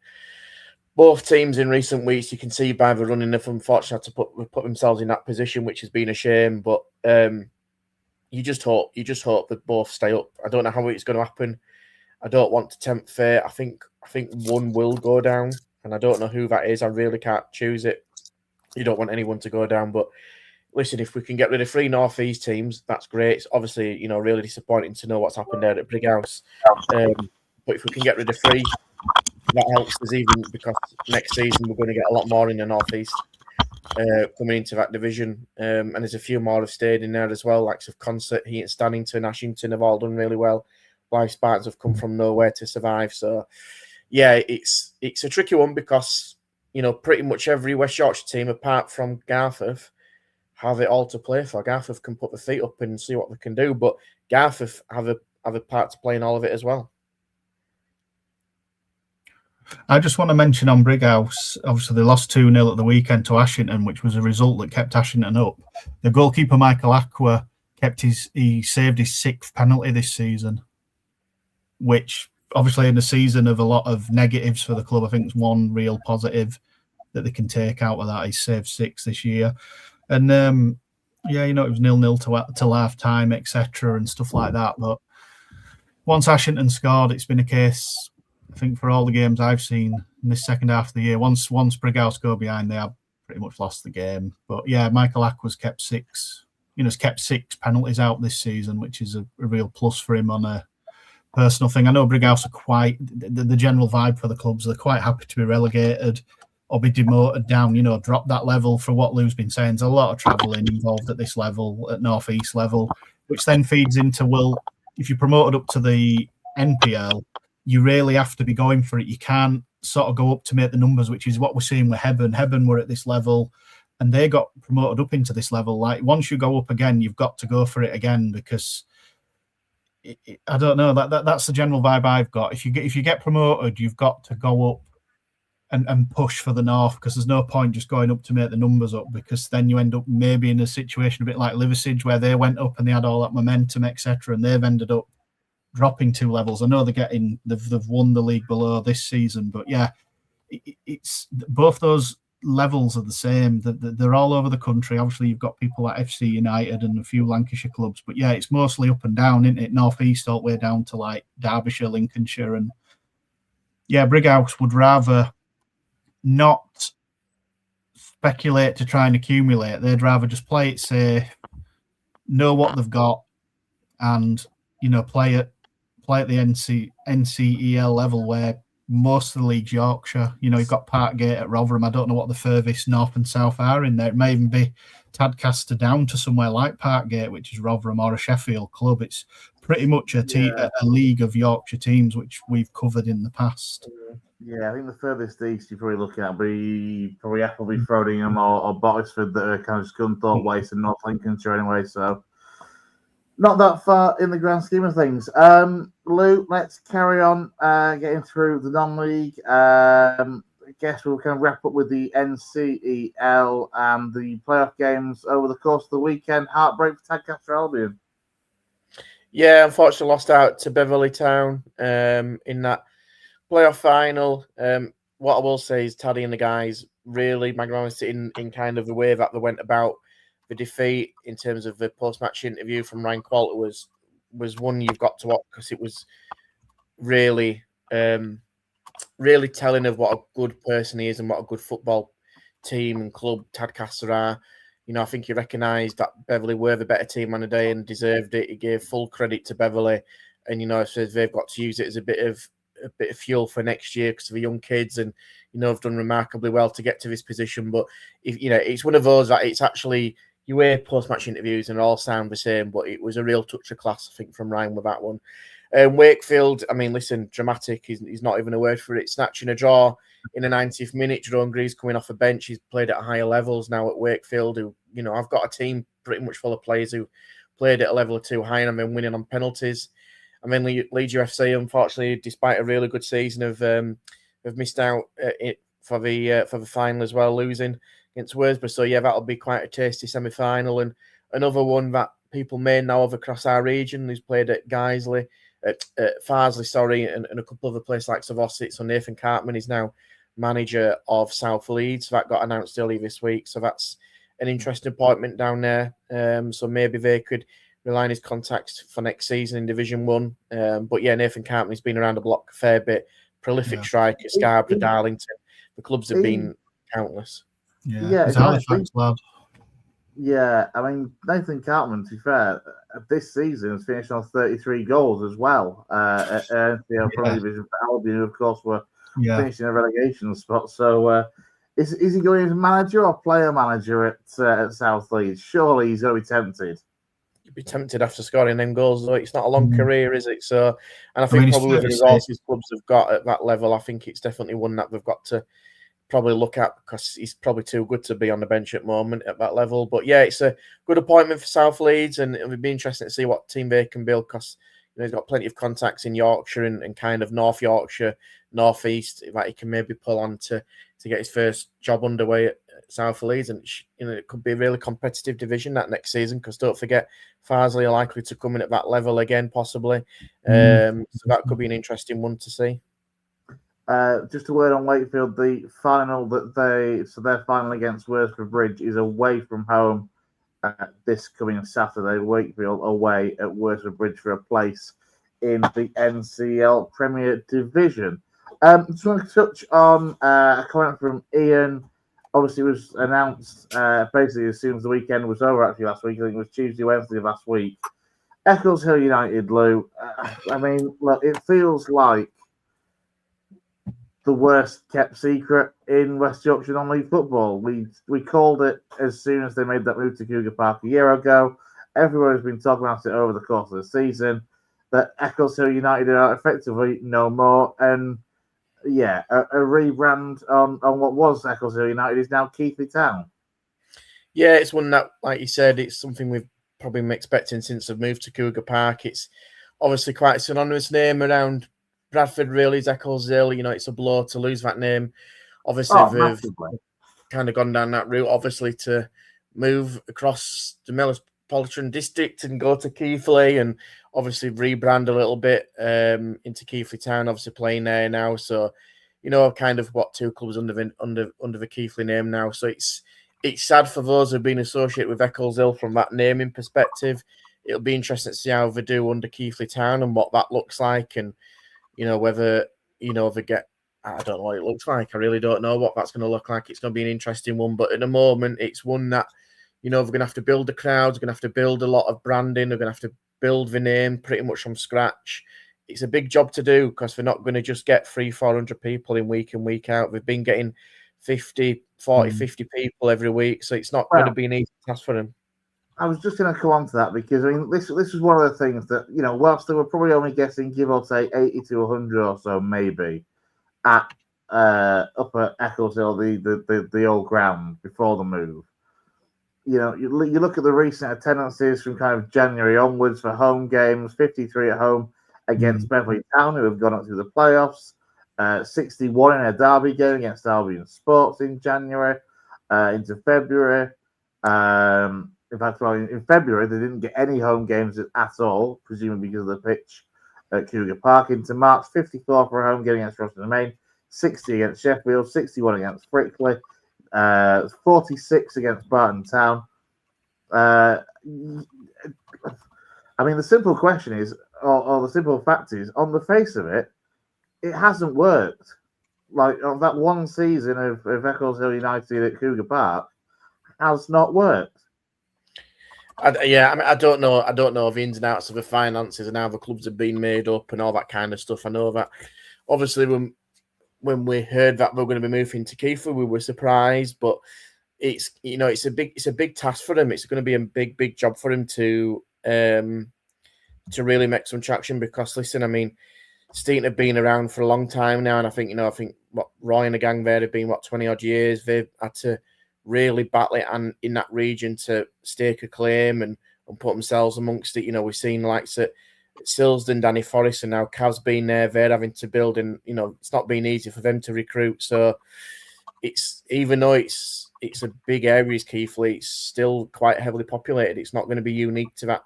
both teams in recent weeks, you can see by the running, they've unfortunately had to put themselves in that position, which has been a shame. But you just hope that both stay up. I don't know how it's going to happen. I don't want to tempt fate. I think one will go down, and I don't know who that is. I really can't choose it. You don't want anyone to go down, but listen, if we can get rid of 3 North East teams, that's great. It's obviously, really disappointing to know what's happened there at Brighouse. But if we can get rid of 3, that helps us even, because next season we're going to get a lot more in the North East coming into that division. And there's a few more have stayed in there as well, like of Concert, Heaton, Stannington, Ashington have all done really well. Blythe Spartans have come from nowhere to survive. So, yeah, it's a tricky one because, pretty much every West Yorkshire team, apart from Gareth, have it all to play for. Gareth can put the feet up and see what they can do, but Gareth have a part to play in all of it as well. I just want to mention on Brighouse, obviously they lost 2-0 at the weekend to Ashington, which was a result that kept Ashington up. The goalkeeper, Michael Aqua, he saved his 6th penalty this season, which obviously in a season of a lot of negatives for the club, I think it's one real positive that they can take out of that. He's saved 6 this year. And it was 0-0 till half time, etc., and stuff like that. But once Ashington scored, it's been a case, I think, for all the games I've seen in this second half of the year. Once Brighouse go behind, they have pretty much lost the game. But yeah, Michael Aqua's kept 6 penalties out this season, which is a real plus for him on a personal thing. I know Brighouse are quite the general vibe for the clubs. They're quite happy to be relegated or be demoted down. Drop that level. For what Lou's been saying, there's a lot of travelling involved at this level, at North East level, which then feeds into, well, if you're promoted up to the NPL, you really have to be going for it. You can't sort of go up to make the numbers, which is what we're seeing with Hebburn. Hebburn were at this level and they got promoted up into this level. Like, once you go up again, you've got to go for it again, because I don't know, that's the general vibe I've got. If you get promoted, you've got to go up and push for the North, because there's no point just going up to make the numbers up, because then you end up maybe in a situation a bit like Liversidge, where they went up and they had all that momentum, etc., and they've ended up dropping 2 levels. I know they've won the league below this season, but yeah, it's both those levels are the same. They're all over the country. Obviously, you've got people like FC United and a few Lancashire clubs, but yeah, it's mostly up and down, isn't it? North East all the way down to like Derbyshire, Lincolnshire, and yeah, Brighouse would rather not speculate to try and accumulate. They'd rather just play it safe, know what they've got, and play at the NCEL level, where most of the league's Yorkshire. You've got Parkgate at Rotherham. I don't know what the furthest north and south are in there. It may even be Tadcaster down to somewhere like Parkgate, which is Rotherham, or a Sheffield club. It's pretty much a league of Yorkshire teams, which we've covered in the past. Yeah, I think the furthest east you're probably looking at be probably Appleby, Frodingham, or Botisford, that are kind of Scunthorpe, Waste, and North Lincolnshire anyway. So not that far in the grand scheme of things. Lou, let's carry on getting through the non-league. I guess we'll kind of wrap up with the NCEL and the playoff games over the course of the weekend. Heartbreak for Tadcaster Albion. Yeah, unfortunately lost out to Beverley Town in that playoff final. What I will say is Taddy and the guys really magnanimous in kind of the way that they went about the defeat. In terms of the post-match interview from Ryan Qualter was one you've got to watch, because it was really really telling of what a good person he is and what a good football team and club Tadcaster are. I think he recognised that Beverley were the better team on the day and deserved it. He gave full credit to Beverley, and says they've got to use it as a bit of fuel for next year, because of the young kids, and have done remarkably well to get to this position. But if it's one of those that it's actually, you hear post-match interviews and all sound the same, but it was a real touch of class, I think, from Ryan with that one. Wakefield, I mean, listen, dramatic is not even a word for it. Snatching a draw in the 90th minute. Jerome Greaves coming off a bench. He's played at higher levels now at Wakefield. Who, I've got a team pretty much full of players who played at a level or two higher and been winning on penalties. I mean, Leeds UFC, unfortunately, despite a really good season, have missed out for the final as well, losing against Worsborough. So yeah, that'll be quite a tasty semi-final. And another one that people may know of across our region, who's played at Farsley, and a couple of other places like Savossit. So Nathan Cartman is now manager of South Leeds. That got announced earlier this week. So that's an interesting appointment down there. So maybe they could rely on his contacts for next season in Division 1. But yeah, Nathan Cartman's been around the block a fair bit. Prolific striker, Scarborough, Darlington. The clubs have been countless. Yeah, he's a Halifax lad. Yeah, I mean, Nathan Cartman, to be fair, this season has finished on 33 goals as well. At Pro Division for Albion, who, of course, were finishing a relegation spot. So is he going as manager or player manager at South Leeds? Surely he's going to be tempted. You'd be tempted after scoring them goals, though. It's not a long career, is it? So, and I think probably with the resources clubs have got at that level, I think it's definitely one that they've got to probably look at, because he's probably too good to be on the bench at the moment at that level. But yeah, it's a good appointment for South Leeds, and it would be interesting to see what team they can build, because he's got plenty of contacts in Yorkshire and kind of North Yorkshire, North East, that he can maybe pull on to get his first job underway at South Leeds. And it could be a really competitive division that next season, because don't forget, Farsley are likely to come in at that level again, possibly. So that could be an interesting one to see. Just a word on Wakefield. The final their final against Worsborough Bridge is away from home this coming Saturday. Wakefield away at Worsborough Bridge for a place in the NCL Premier Division. Just want to touch on a comment from Ian. Obviously, it was announced basically as soon as the weekend was over. Actually, last week, I think it was Tuesday, Wednesday of last week. Eccleshill United, Lou. I mean, look, it feels like the worst kept secret in West Yorkshire non-league football. We called it as soon as they made that move to Cougar Park a year ago. Everyone has been talking about it over the course of the season. That Eccleshill United are effectively no more. And yeah, a rebrand on what was Eccleshill United is now Keighley Town. Yeah, it's one that, like you said, it's something we've probably been expecting since the move to Cougar Park. It's obviously quite a synonymous name around Bradford, really. It's Eccleshill. It's a blow to lose that name. Obviously, we've kind of gone down that route, obviously, to move across the Metropolitan District and go to Keighley and obviously rebrand a little bit into Keighley Town, obviously playing there now. So, kind of what two clubs under the Keighley name now. So it's sad for those who've been associated with Eccleshill from that naming perspective. It'll be interesting to see how they do under Keighley Town and what that looks like, and whether they get. I don't know what it looks like. I really don't know what that's going to look like. It's going to be an interesting one, but at the moment, it's one that they're going to have to build the crowds. They're going to have to build a lot of branding. They're going to have to build the name pretty much from scratch. It's a big job to do because they're not going to just get 300-400 people in week and week out. They've been getting 50 people every week, so it's not going to be an easy task for them. I was just going to come on to that because, I mean, this is one of the things that, whilst they were probably only getting, give or take, 80 to 100 or so, maybe, at up at Eccleshill, the old ground before the move. You look at the recent attendances from kind of January onwards for home games, 53 at home against Beverley Town, who have gone up through the playoffs, 61 in a derby game against Albion Sports in January, into February. In fact, in February, they didn't get any home games at all, presumably because of the pitch at Cougar Park. Into March, 54 for a home game against Royston Main, 60 against Sheffield, 61 against Brickley, 46 against Barton Town. I mean, the simple question is, or the simple fact is, on the face of it, it hasn't worked. Like, of that one season of Eccleshill United at Cougar Park has not worked. I mean, I don't know the ins and outs of the finances and how the clubs have been made up and all that kind of stuff. I know that obviously when we heard that we were going to be moving to Keighley, we were surprised, but it's a big task for them. It's going to be a big job for them to really make some traction because, listen, I mean, Steventon have been around for a long time now, and I think what Roy and the gang there have been 20 odd years. They've had to really battle it and in that region to stake a claim and put themselves amongst it. We've seen likes at Silsden, Danny Forrest, and now Cav's been there. They're having to build, and it's not been easy for them to recruit. So it's, even though it's a big area, Keighley, it's still quite heavily populated. It's not going to be unique to that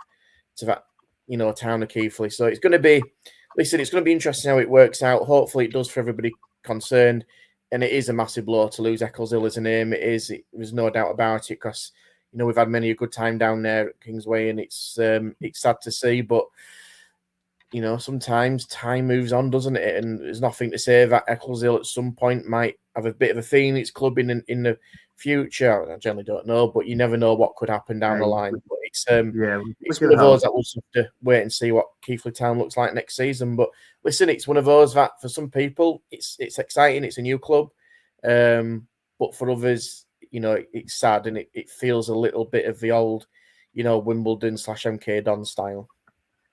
town of Keighley. So it's going to be, listen, it's going to be interesting how it works out. Hopefully it does for everybody concerned. And it is a massive blow to lose Eccleshill as a name. There's no doubt about it because, we've had many a good time down there at Kingsway, and it's sad to see. But, sometimes time moves on, doesn't it? And there's nothing to say that Eccleshill at some point might have a bit of a Phoenix club in the future. I generally don't know, but you never know what could happen down the line. But it's one of those that we'll have to wait and see what Keighley Town looks like next season. But listen, it's one of those that for some people it's exciting. It's a new club, but for others, it's sad and it feels a little bit of the old, Wimbledon / MK Don style.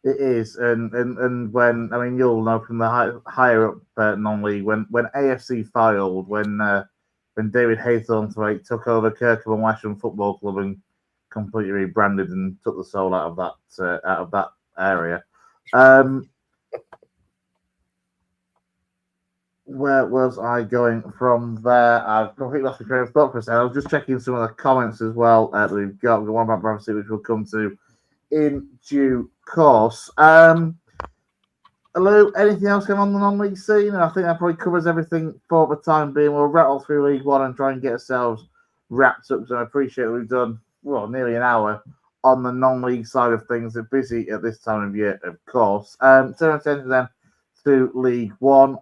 It is, and when, I mean, you'll know from the higher up non-league when AFC filed, when David Haythornthwaite took over Kirkham and Western Football Club and completely rebranded and took the soul out of that area. Where was I going from there? I've completely lost my train of thought for a second. I was just checking some of the comments as well that we've got. One about Bradford, which we'll come to in due course. Hello, anything else going on the non-league scene? And I think that probably covers everything for the time being. We'll rattle through League One and try and get ourselves wrapped up. So I appreciate we've done nearly an hour on the non-league side of things. They're busy at this time of year, of course. Turn attention then to League One.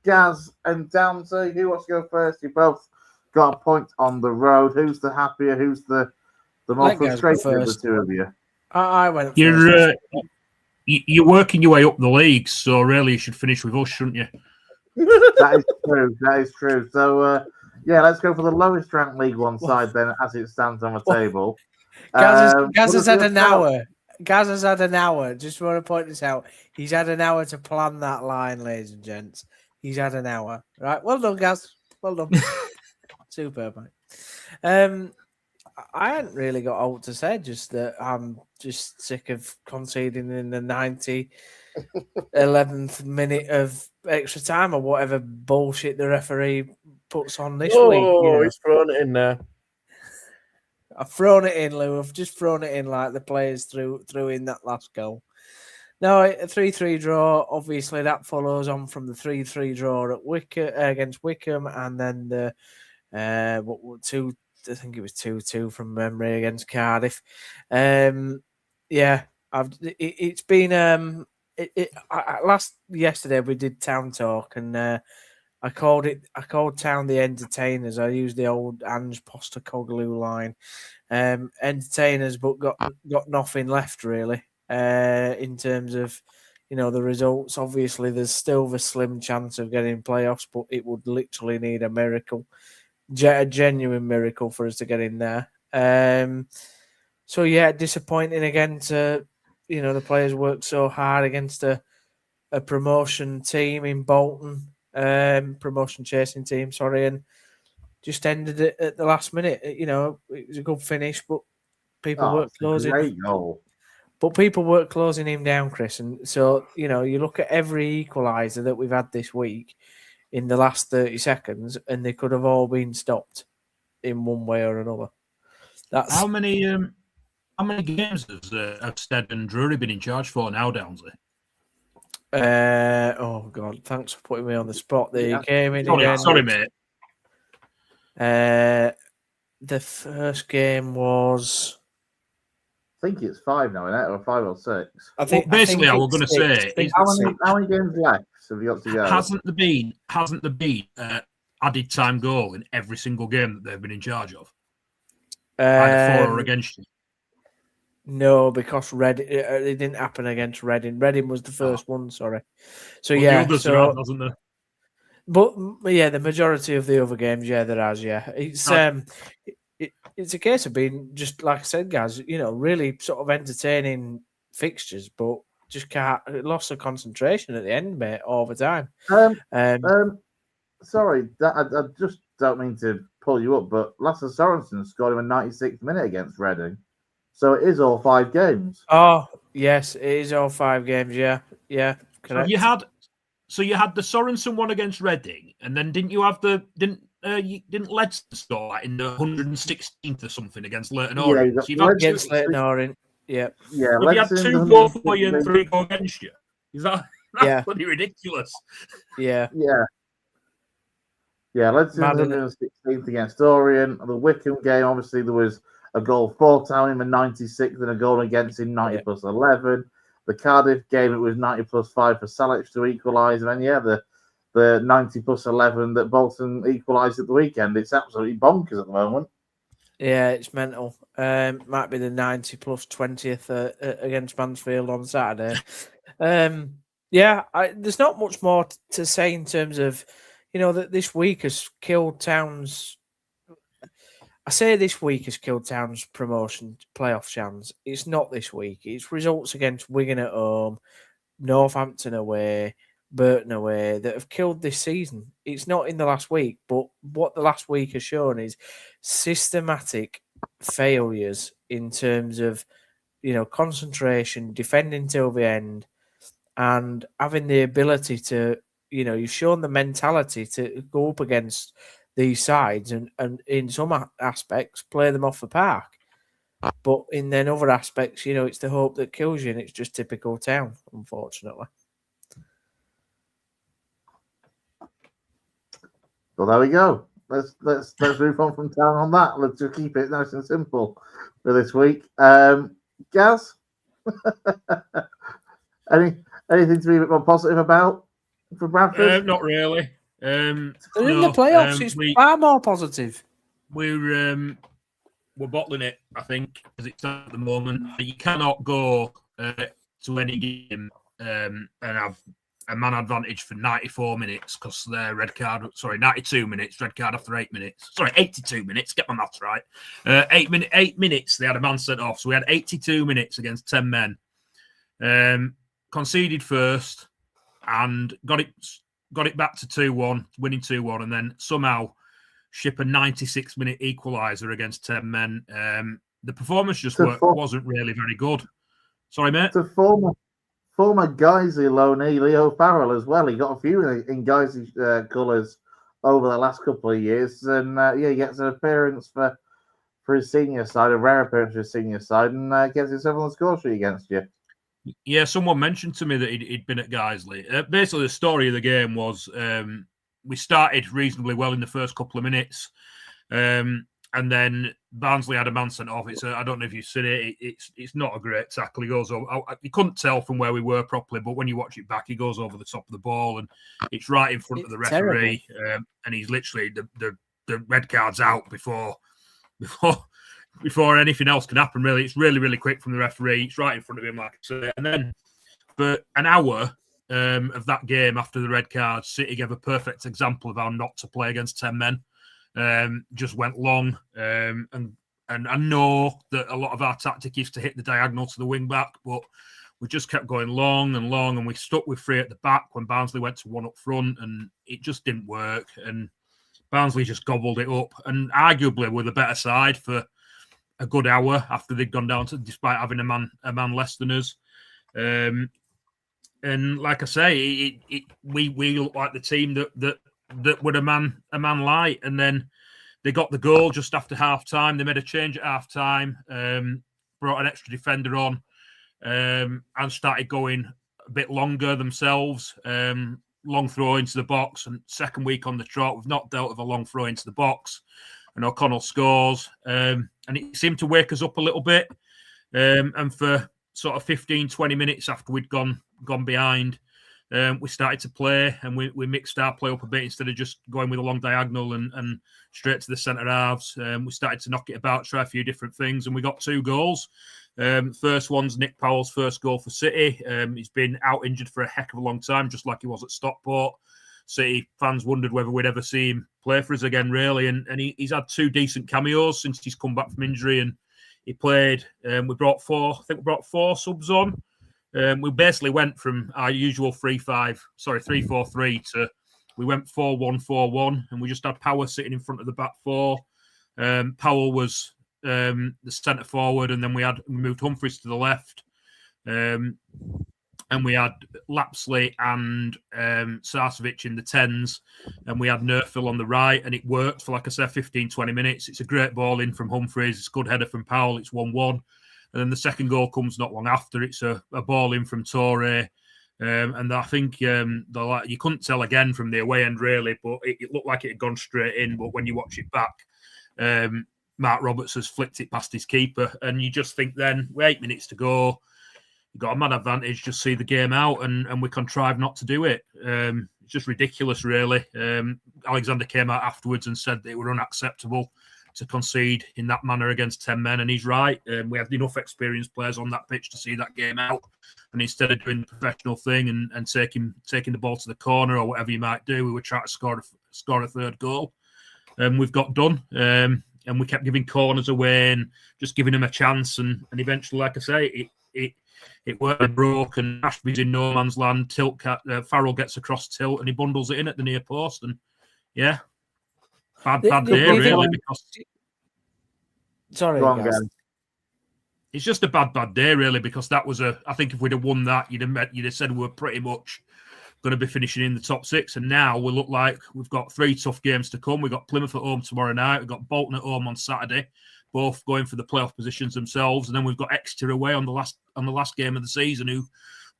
Gaz and Downsy, who wants to go first? You both got a point on the road. Who's the happier? Who's the more frustrated of the two of you? I went. You're working your way up the leagues, so really you should finish with us, shouldn't you? That is true. That is true. So, yeah, let's go for the lowest ranked League One side then, as it stands on the table. Gaz has had what an hour. Gaz has had an hour. Just want to point this out. He's had an hour to plan that line, ladies and gents. He's had an hour. Right. Well done, Gaz. Well done. Superb, mate. I hadn't really got all to say, just that I'm just sick of conceding in the 11th minute of extra time or whatever bullshit the referee puts on this week. Oh, he's thrown it in there. I've thrown it in, Lou. I've just thrown it in like the players threw in that last goal. Now, a 3-3 draw, obviously that follows on from the 3-3 draw at against Wickham, and then the I think it was 2-2 from memory against Cardiff. Yesterday we did Town Talk, and I called Town the entertainers. I used the old Ange Postecoglou line, entertainers, but got nothing left really in terms of the results. Obviously, there's still the slim chance of getting playoffs, but it would literally need a miracle. A genuine miracle for us to get in there. So yeah, disappointing again to the players worked so hard against a promotion team in Bolton, promotion chasing team, sorry, and just ended it at the last minute. It was a good finish, but people weren't closing. Great goal. But people weren't closing him down, Chris. And so, you look at every equaliser that we've had this week in the last 30 seconds, and they could have all been stopped in one way or another. That's how many games have Stead and Drury been in charge for now, Downsy? Oh God! Thanks for putting me on the spot. There you came in. Sorry, mate. The first game was. I think it's 5 now, isn't it? Or 5 or 6. I was going to say, how many games left have you got to go? Hasn't there been added time goal in every single game that they've been in charge of? Either for or against you? No, because it didn't happen against Reading. Reading was the first one. Sorry. So the others are on, hasn't there? But yeah, the majority of the other games, yeah, there has. Yeah, it's a case of being just like I said, guys. Really sort of entertaining fixtures, but just can't loss of concentration at the end, mate, all the time. Sorry, I just don't mean to pull you up, but Lasse Sorensen scored him a 96th minute against Reading, so it is all 5 games. Oh yes, it is all 5 games. Yeah, correct. So you had the Sorensen one against Reading, and then didn't Leeds score in the 116th or something against Leyton Orient? Against Leyton Orient. Yeah. Yeah. Have you had 2 goals for you and 3 go against you? Is that's bloody ridiculous? Yeah. Yeah, Leeds in the 116th against Orient. The Wickham game, obviously, there was a goal for Town in the 96th and a goal against him 90 plus 11. The Cardiff game, it was 90 plus 5 for Salic to equalise. And then, the 90 plus 11 that Bolton equalised at the weekend. It's absolutely bonkers at the moment. Yeah, it's mental. Might be the 90 plus 20th against Mansfield on Saturday. There's not much more to say in terms of, that this week has killed Town's. I say this week has killed Town's promotion playoff chance. It's not this week. It's results against Wigan at home, Northampton away, Burton away that have killed this season. It's not in the last week, but what the last week has shown is systematic failures in terms of, concentration, defending till the end, and having the ability to, you've shown the mentality to go up against these sides and in some aspects play them off the park. But in then other aspects, it's the hope that kills you, and it's just typical Town, unfortunately. Well, there we go. Let's move on from Town on that. Let's just keep it nice and simple for this week. Gaz, anything to be a bit more positive about for Bradford? Not really. They're in the playoffs. It's far more positive. We're we're bottling it, I think, as it's at the moment. You cannot go to any game and have a man advantage for 94 minutes because their 92 minutes, red card after 8 minutes. Sorry, 82 minutes, get my maths right. 8 minutes, they had a man sent off. So we had 82 minutes against 10 men. Conceded first and got it back to 2-1, winning 2-1, and then somehow ship a 96-minute equaliser against 10 men. The performance just wasn't really very good. Sorry, mate. It's a former Guiseley loanee, Leo Farrell, as well. He got a few in Guiseley colours over the last couple of years. And, he gets an appearance for his senior side, a rare appearance for his senior side, and gets himself on the score sheet against you. Yeah, someone mentioned to me that he'd been at Guiseley. Basically, the story of the game was we started reasonably well in the first couple of minutes, and then Barnsley had a man sent off. I don't know if you've seen it. It's not a great tackle. He goes over. You couldn't tell from where we were properly, but when you watch it back, he goes over the top of the ball, and it's right in front of the referee. And he's literally the red card's out before anything else can happen. Really, it's really, really quick from the referee. It's right in front of him, like I say. And then for an hour of that game after the red card, City gave a perfect example of how not to play against 10 men. Just went long, and I know that a lot of our tactic is to hit the diagonal to the wing back, but we just kept going long, and we stuck with 3 at the back when Barnsley went to 1 up front, and it just didn't work. And Barnsley just gobbled it up, and arguably were the better side for a good hour after they'd gone down to, despite having a man less than us. And like I say, we looked like the team that were a man light, and then they got the goal just after half time. They made a change at half time, brought an extra defender on, and started going a bit longer themselves. Long throw into the box, and second week on the trot, we've not dealt with a long throw into the box, and O'Connell scores, and it seemed to wake us up a little bit. And for sort of 15-20 minutes after we'd gone behind, we started to play, and we mixed our play up a bit instead of just going with a long diagonal and straight to the centre halves. We started to knock it about, try a few different things, and we got 2 goals. First one's Nick Powell's first goal for City. He's been out injured for a heck of a long time, just like he was at Stockport. City fans wondered whether we'd ever see him play for us again, really. And he's had 2 decent cameos since he's come back from injury, and he played. We brought 4 subs on. We basically went from our usual 3-4-3 to we went 4-1-4-1, and we just had Power sitting in front of the back 4. Powell was the centre forward, and then we moved Humphreys to the left, and we had Lapsley and Sarcevic in the 10s, and we had Nerfil on the right, and it worked for, like I said, 15-20 minutes. It's a great ball in from Humphreys. It's a good header from Powell. It's 1-1. And then the second goal comes not long after. It's a ball in from Torre. And I think you couldn't tell again from the away end, really, but it looked like it had gone straight in. But when you watch it back, Mark Roberts has flicked it past his keeper. And you just think then, with 8 minutes to go, you've got a man advantage, just see the game out, and we contrive not to do it. It's just ridiculous, really. Alexander came out afterwards and said that it were unacceptable to concede in that manner against 10 men, and he's right. We had enough experienced players on that pitch to see that game out, and instead of doing the professional thing and taking the ball to the corner or whatever you might do, we were trying to score a third goal, and we've got done. And we kept giving corners away and just giving them a chance, and eventually, like I say, it worked, broke, and Ashby's in no man's land. Farrell gets across tilt, and he bundles it in at the near post, and yeah. Bad day, really. Sorry, guys. It's just a bad day, really, because that was I think if we'd have won that, you'd have said we were pretty much going to be finishing in the top 6. And now we look like we've got 3 tough games to come. We've got Plymouth at home tomorrow night. We've got Bolton at home on Saturday, both going for the playoff positions themselves. And then we've got Exeter away on the last game of the season, who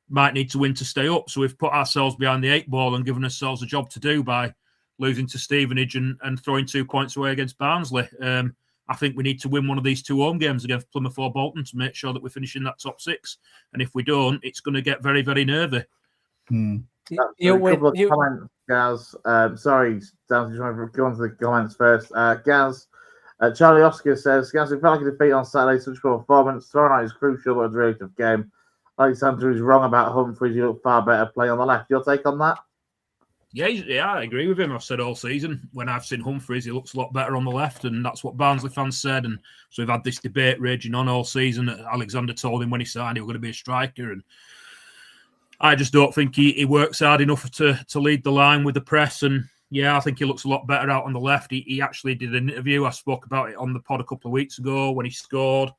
might need to win to stay up. So we've put ourselves behind the 8 ball and given ourselves a job to do by losing to Stevenage and throwing 2 points away against Barnsley. I think we need to win one of these 2 home games against Plymouth or Bolton to make sure that we finish in that top 6. And if we don't, it's going to get very, very nervy. A couple of comments, Gaz. Sorry, Dan, just want to go on to the comments first. Gaz, Charlie Oscar says, Gaz, it felt like a defeat on Saturday, such poor performance. Tomorrow night is crucial, but a really tough game. Alexander is wrong about Humphries. You look far better playing on the left. Your take on that? Yeah, I agree with him. I've said all season, when I've seen Humphries, he looks a lot better on the left, and that's what Barnsley fans said. And so we've had this debate raging on all season. Alexander told him when he signed he was going to be a striker, and I just don't think he works hard enough to lead the line with the press. And yeah, I think he looks a lot better out on the left. He actually did an interview. I spoke about it on the pod a couple of weeks ago when he scored.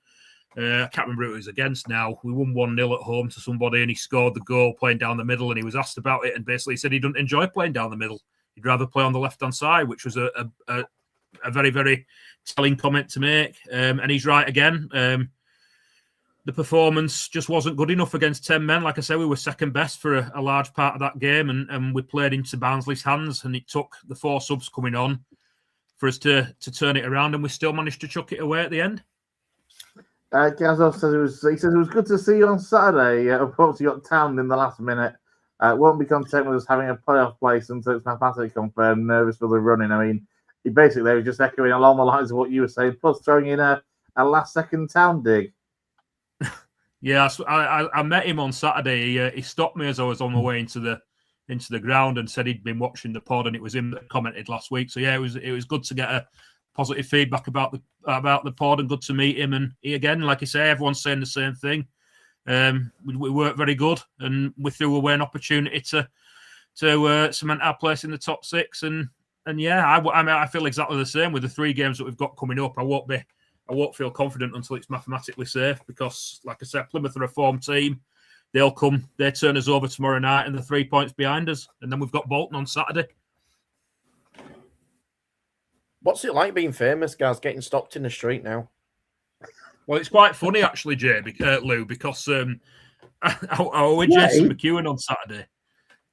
I can't remember who it was against now. We won 1-0 at home to somebody and he scored the goal playing down the middle, and he was asked about it and basically said he doesn't enjoy playing down the middle. He'd rather play on the left-hand side, which was a very, very telling comment to make. And he's right again. The performance just wasn't good enough against 10 men. Like I said, we were second best for a large part of that game, and we played into Barnsley's hands, and it took the 4 subs coming on for us to turn it around, and we still managed to chuck it away at the end. Gazov says it was good to see you on Saturday. Unfortunately, got towned in the last minute. Won't be content with us having a playoff place until it's mathematically confirmed. Nervous for the running. I mean, he basically was just echoing along the lines of what you were saying, plus throwing in a last-second town dig. Yeah, I met him on Saturday. He stopped me as I was on my way into the ground and said he'd been watching the pod, and it was him that commented last week. So yeah, it was good to get a positive feedback about the pod, and good to meet him. And he, again, like you say, everyone's saying the same thing. We worked very good, and we threw away an opportunity to cement our place in the top 6. And yeah, I feel exactly the same with the 3 games that we've got coming up. I won't feel confident until it's mathematically safe, because, like I said, Plymouth are a form team. They turn us over tomorrow night, and they're 3 points behind us. And then we've got Bolton on Saturday. What's it like being famous, guys, getting stopped in the street now? Well, it's quite funny, actually, Lou, because I was with Jason McEwen on Saturday.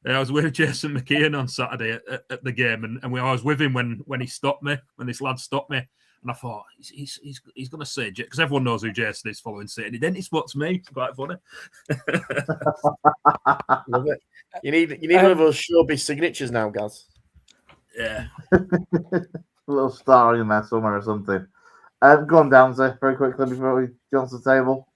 I was with Jason McKeon on Saturday at the game, and I was with him when he stopped me, when this lad stopped me. And I thought, he's going to say, because everyone knows who Jason is following City. Then he spots me. It's quite funny. Love it. You need one of those showbiz signatures now, guys. Yeah. A little star in there somewhere or something. Go on, Downsy, very quickly before we jump to the table.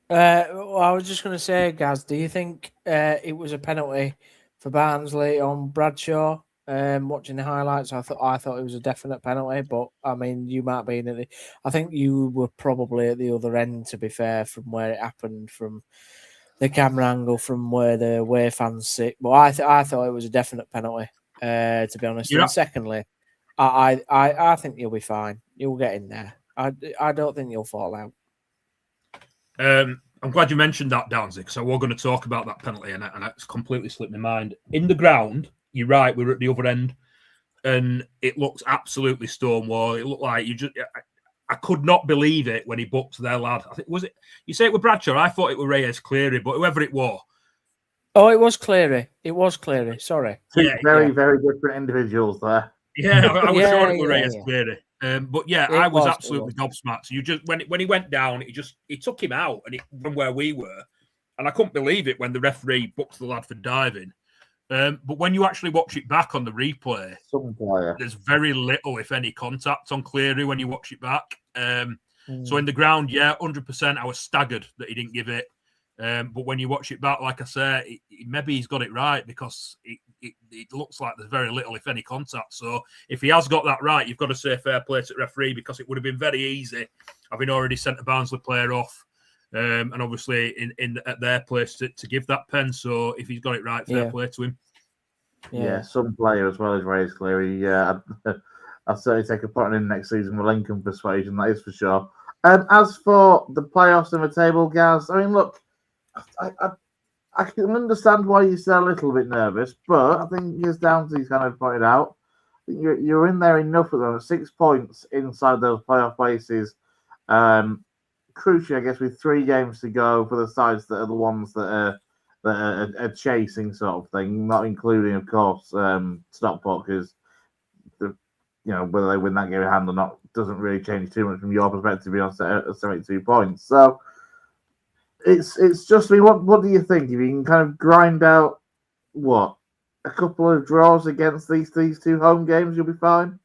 Well, I was just going to say, Gaz, do you think it was a penalty for Barnsley on Bradshaw? Watching the highlights, I thought it was a definite penalty, but I mean, you might be in I think you were probably at the other end, to be fair, from where it happened, from the camera angle, from where the away fans sit. But I thought it was a definite penalty, to be honest. And secondly, I think you'll be fine. You'll get in there. I don't think you'll fall out. I'm glad you mentioned that, Downsy, because I was going to talk about that penalty, and it's completely slipped my mind. In the ground, you're right, we were at the other end, and it looks absolutely stonewall. It looked like I could not believe it when he booked their lad. I think, was it, you say it was Bradshaw? I thought it was Reyes Cleary, but whoever it was. Oh, it was Cleary. It was Cleary. Sorry. Two very different individuals there. Yeah, I was sure it was Reyes Cleary. But yeah, I was absolutely gobsmacked. You just when he went down, he took him out, and from where we were, and I couldn't believe it when the referee booked the lad for diving. But when you actually watch it back on the replay, there's very little, if any, contact on Cleary when you watch it back. So in the ground, 100%, I was staggered that he didn't give it. But when you watch it back, like I say, maybe he's got it right, because it looks like there's very little, if any, contact. So if he has got that right, you've got to say fair play to the referee, because it would have been very easy, having already sent a Barnsley player off, and obviously at their place to give that pen. So if he's got it right, fair play to him. Yeah, some player as well as Reyes Cleary. Yeah, I'll certainly take a part in next season with Lincoln persuasion, that is for sure. As for the playoffs and the table, Gaz, I mean, look, I can understand why you sound a little bit nervous, but I think as Downsy's kind of pointed out, you're in there enough at them, 6 points inside those playoff places. Crucially, I guess, with 3 games to go for the sides that are the ones that are chasing, sort of thing, not including, of course, Stockport, because whether they win that game in hand or not doesn't really change too much from your perspective beyond 72 points. So it's just, I mean, what do you think? If you can kind of grind out a couple of draws against these 2 home games, you'll be fine.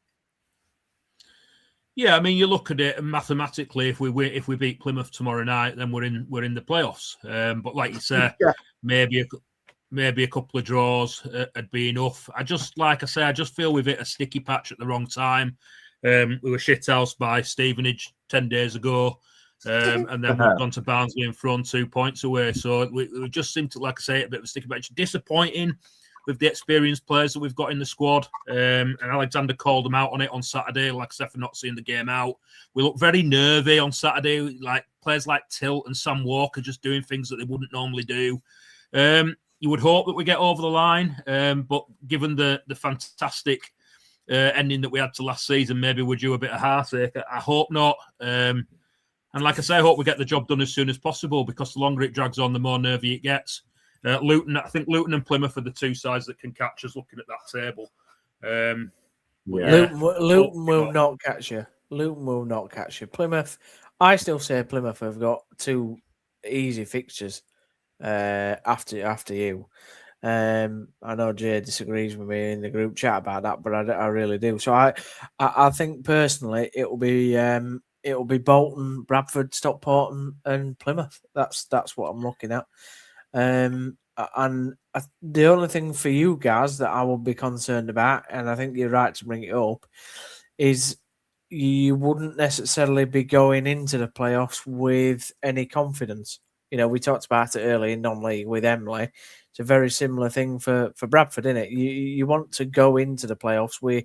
Yeah, I mean, you look at it and mathematically, if we beat Plymouth tomorrow night, then we're in the playoffs. But like you say, Yeah. maybe a couple of draws would be enough. I just feel we've hit a sticky patch at the wrong time. We were shithoused by Stevenage 10 days ago, and then we've gone to Barnsley in front, 2 points away. So we just seem to, like I say, a bit of a sticky patch. Disappointing with the experienced players that we've got in the squad. And Alexander called them out on it on Saturday, like I said, for not seeing the game out. We look very nervy on Saturday, like players like Tilt and Sam Walker just doing things that they wouldn't normally do. You would hope that we get over the line, but given the fantastic ending that we had to last season, maybe we're due a bit of heartache. I hope not. And like I say, I hope we get the job done as soon as possible, because the longer it drags on, the more nervy it gets. I think Luton and Plymouth are the two sides that can catch us looking at that table. Luton will not catch you. Luton will not catch you. Plymouth, I still say Plymouth have got 2 easy fixtures after you. I know Jay disagrees with me in the group chat about that, but I really do. So I think personally it will be Bolton, Bradford, Stockport, and Plymouth. That's what I'm looking at. And the only thing for you guys that I will be concerned about, and I think you're right to bring it up, is you wouldn't necessarily be going into the playoffs with any confidence. You know, we talked about it earlier in non-league with Emily. It's a very similar thing for Bradford, isn't it? You want to go into the playoffs with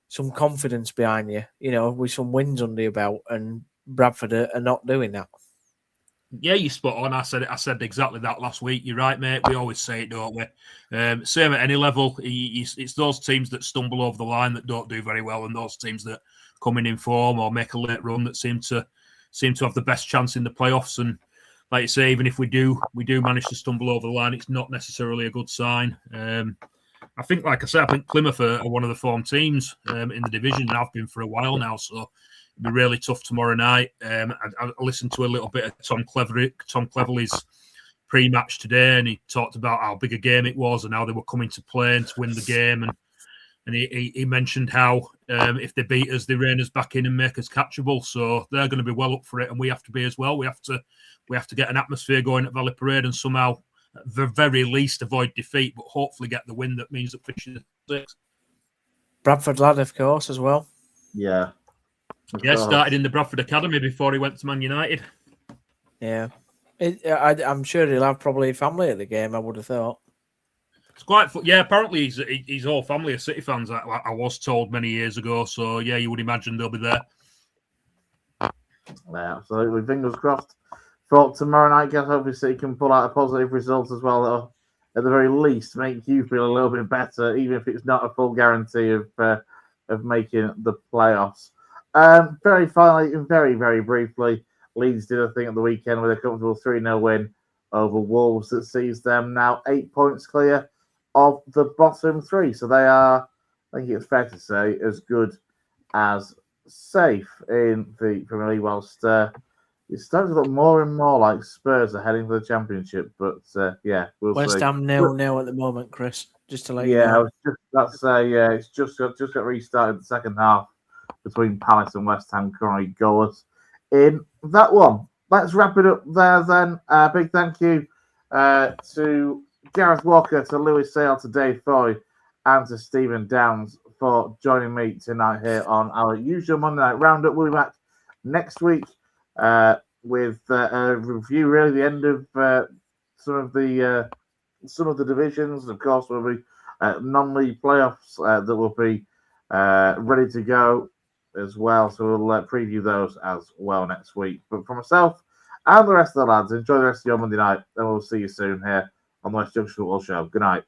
some confidence behind you, you know, with some wins under your belt, and Bradford are not doing that. Yeah, you're spot on. I said exactly that last week. You're right, mate. We always say it, don't we? Same at any level. It's those teams that stumble over the line that don't do very well, and those teams that come in form or make a late run that seem to have the best chance in the playoffs. And like you say, even if we do manage to stumble over the line, it's not necessarily a good sign. I think, like I said, I think Plymouth are one of the form teams in the division, and have been for a while now. So it'll be really tough tomorrow night. I listened to a little bit of Tom Cleverley's pre-match today, and he talked about how big a game it was and how they were coming to play and to win the game. And he mentioned how if they beat us, they rein us back in and make us catchable. So they're going to be well up for it, and we have to be as well. We have to get an atmosphere going at Valley Parade and somehow, at the very least, avoid defeat, but hopefully get the win that means that finishing 6. Bradford lad, of course, as well. Yeah. Yeah, started in the Bradford Academy before he went to Man United. Yeah. I'm sure he'll have probably family at the game, I would have thought. It's quite yeah, apparently his whole family are City fans, I was told many years ago. So, yeah, you would imagine they'll be there. Yeah, absolutely. Fingers crossed for tomorrow night. Guess hopefully City can pull out a positive result as well. That'll, at the very least, make you feel a little bit better, even if it's not a full guarantee of making the playoffs. Very finally, and very, very briefly, Leeds did a thing at the weekend with a comfortable 3-0 win over Wolves that sees them now 8 points clear of the bottom 3. So they are, I think it's fair to say, as good as safe in the Premier League, whilst it's starting to look more and more like Spurs are heading for the Championship. But yeah, we'll West see. Ham 0-0 at the moment, Chris. Just to let you know. It's just got restarted the second half between Palace and West Ham, currently goalless in that one. Let's wrap it up there then. Big thank you to Gareth Walker, to Lewis Sale, to Dave Foy, and to Stephen Downs for joining me tonight here on our usual Monday Night Roundup. We'll be back next week with a review, really, the end of some of the divisions. Of course, there will be non-league playoffs that will be ready to go as well. So we'll preview those as well next week. But for myself and the rest of the lads, enjoy the rest of your Monday night, and we'll see you soon here on the West Junction Football Show. Good night.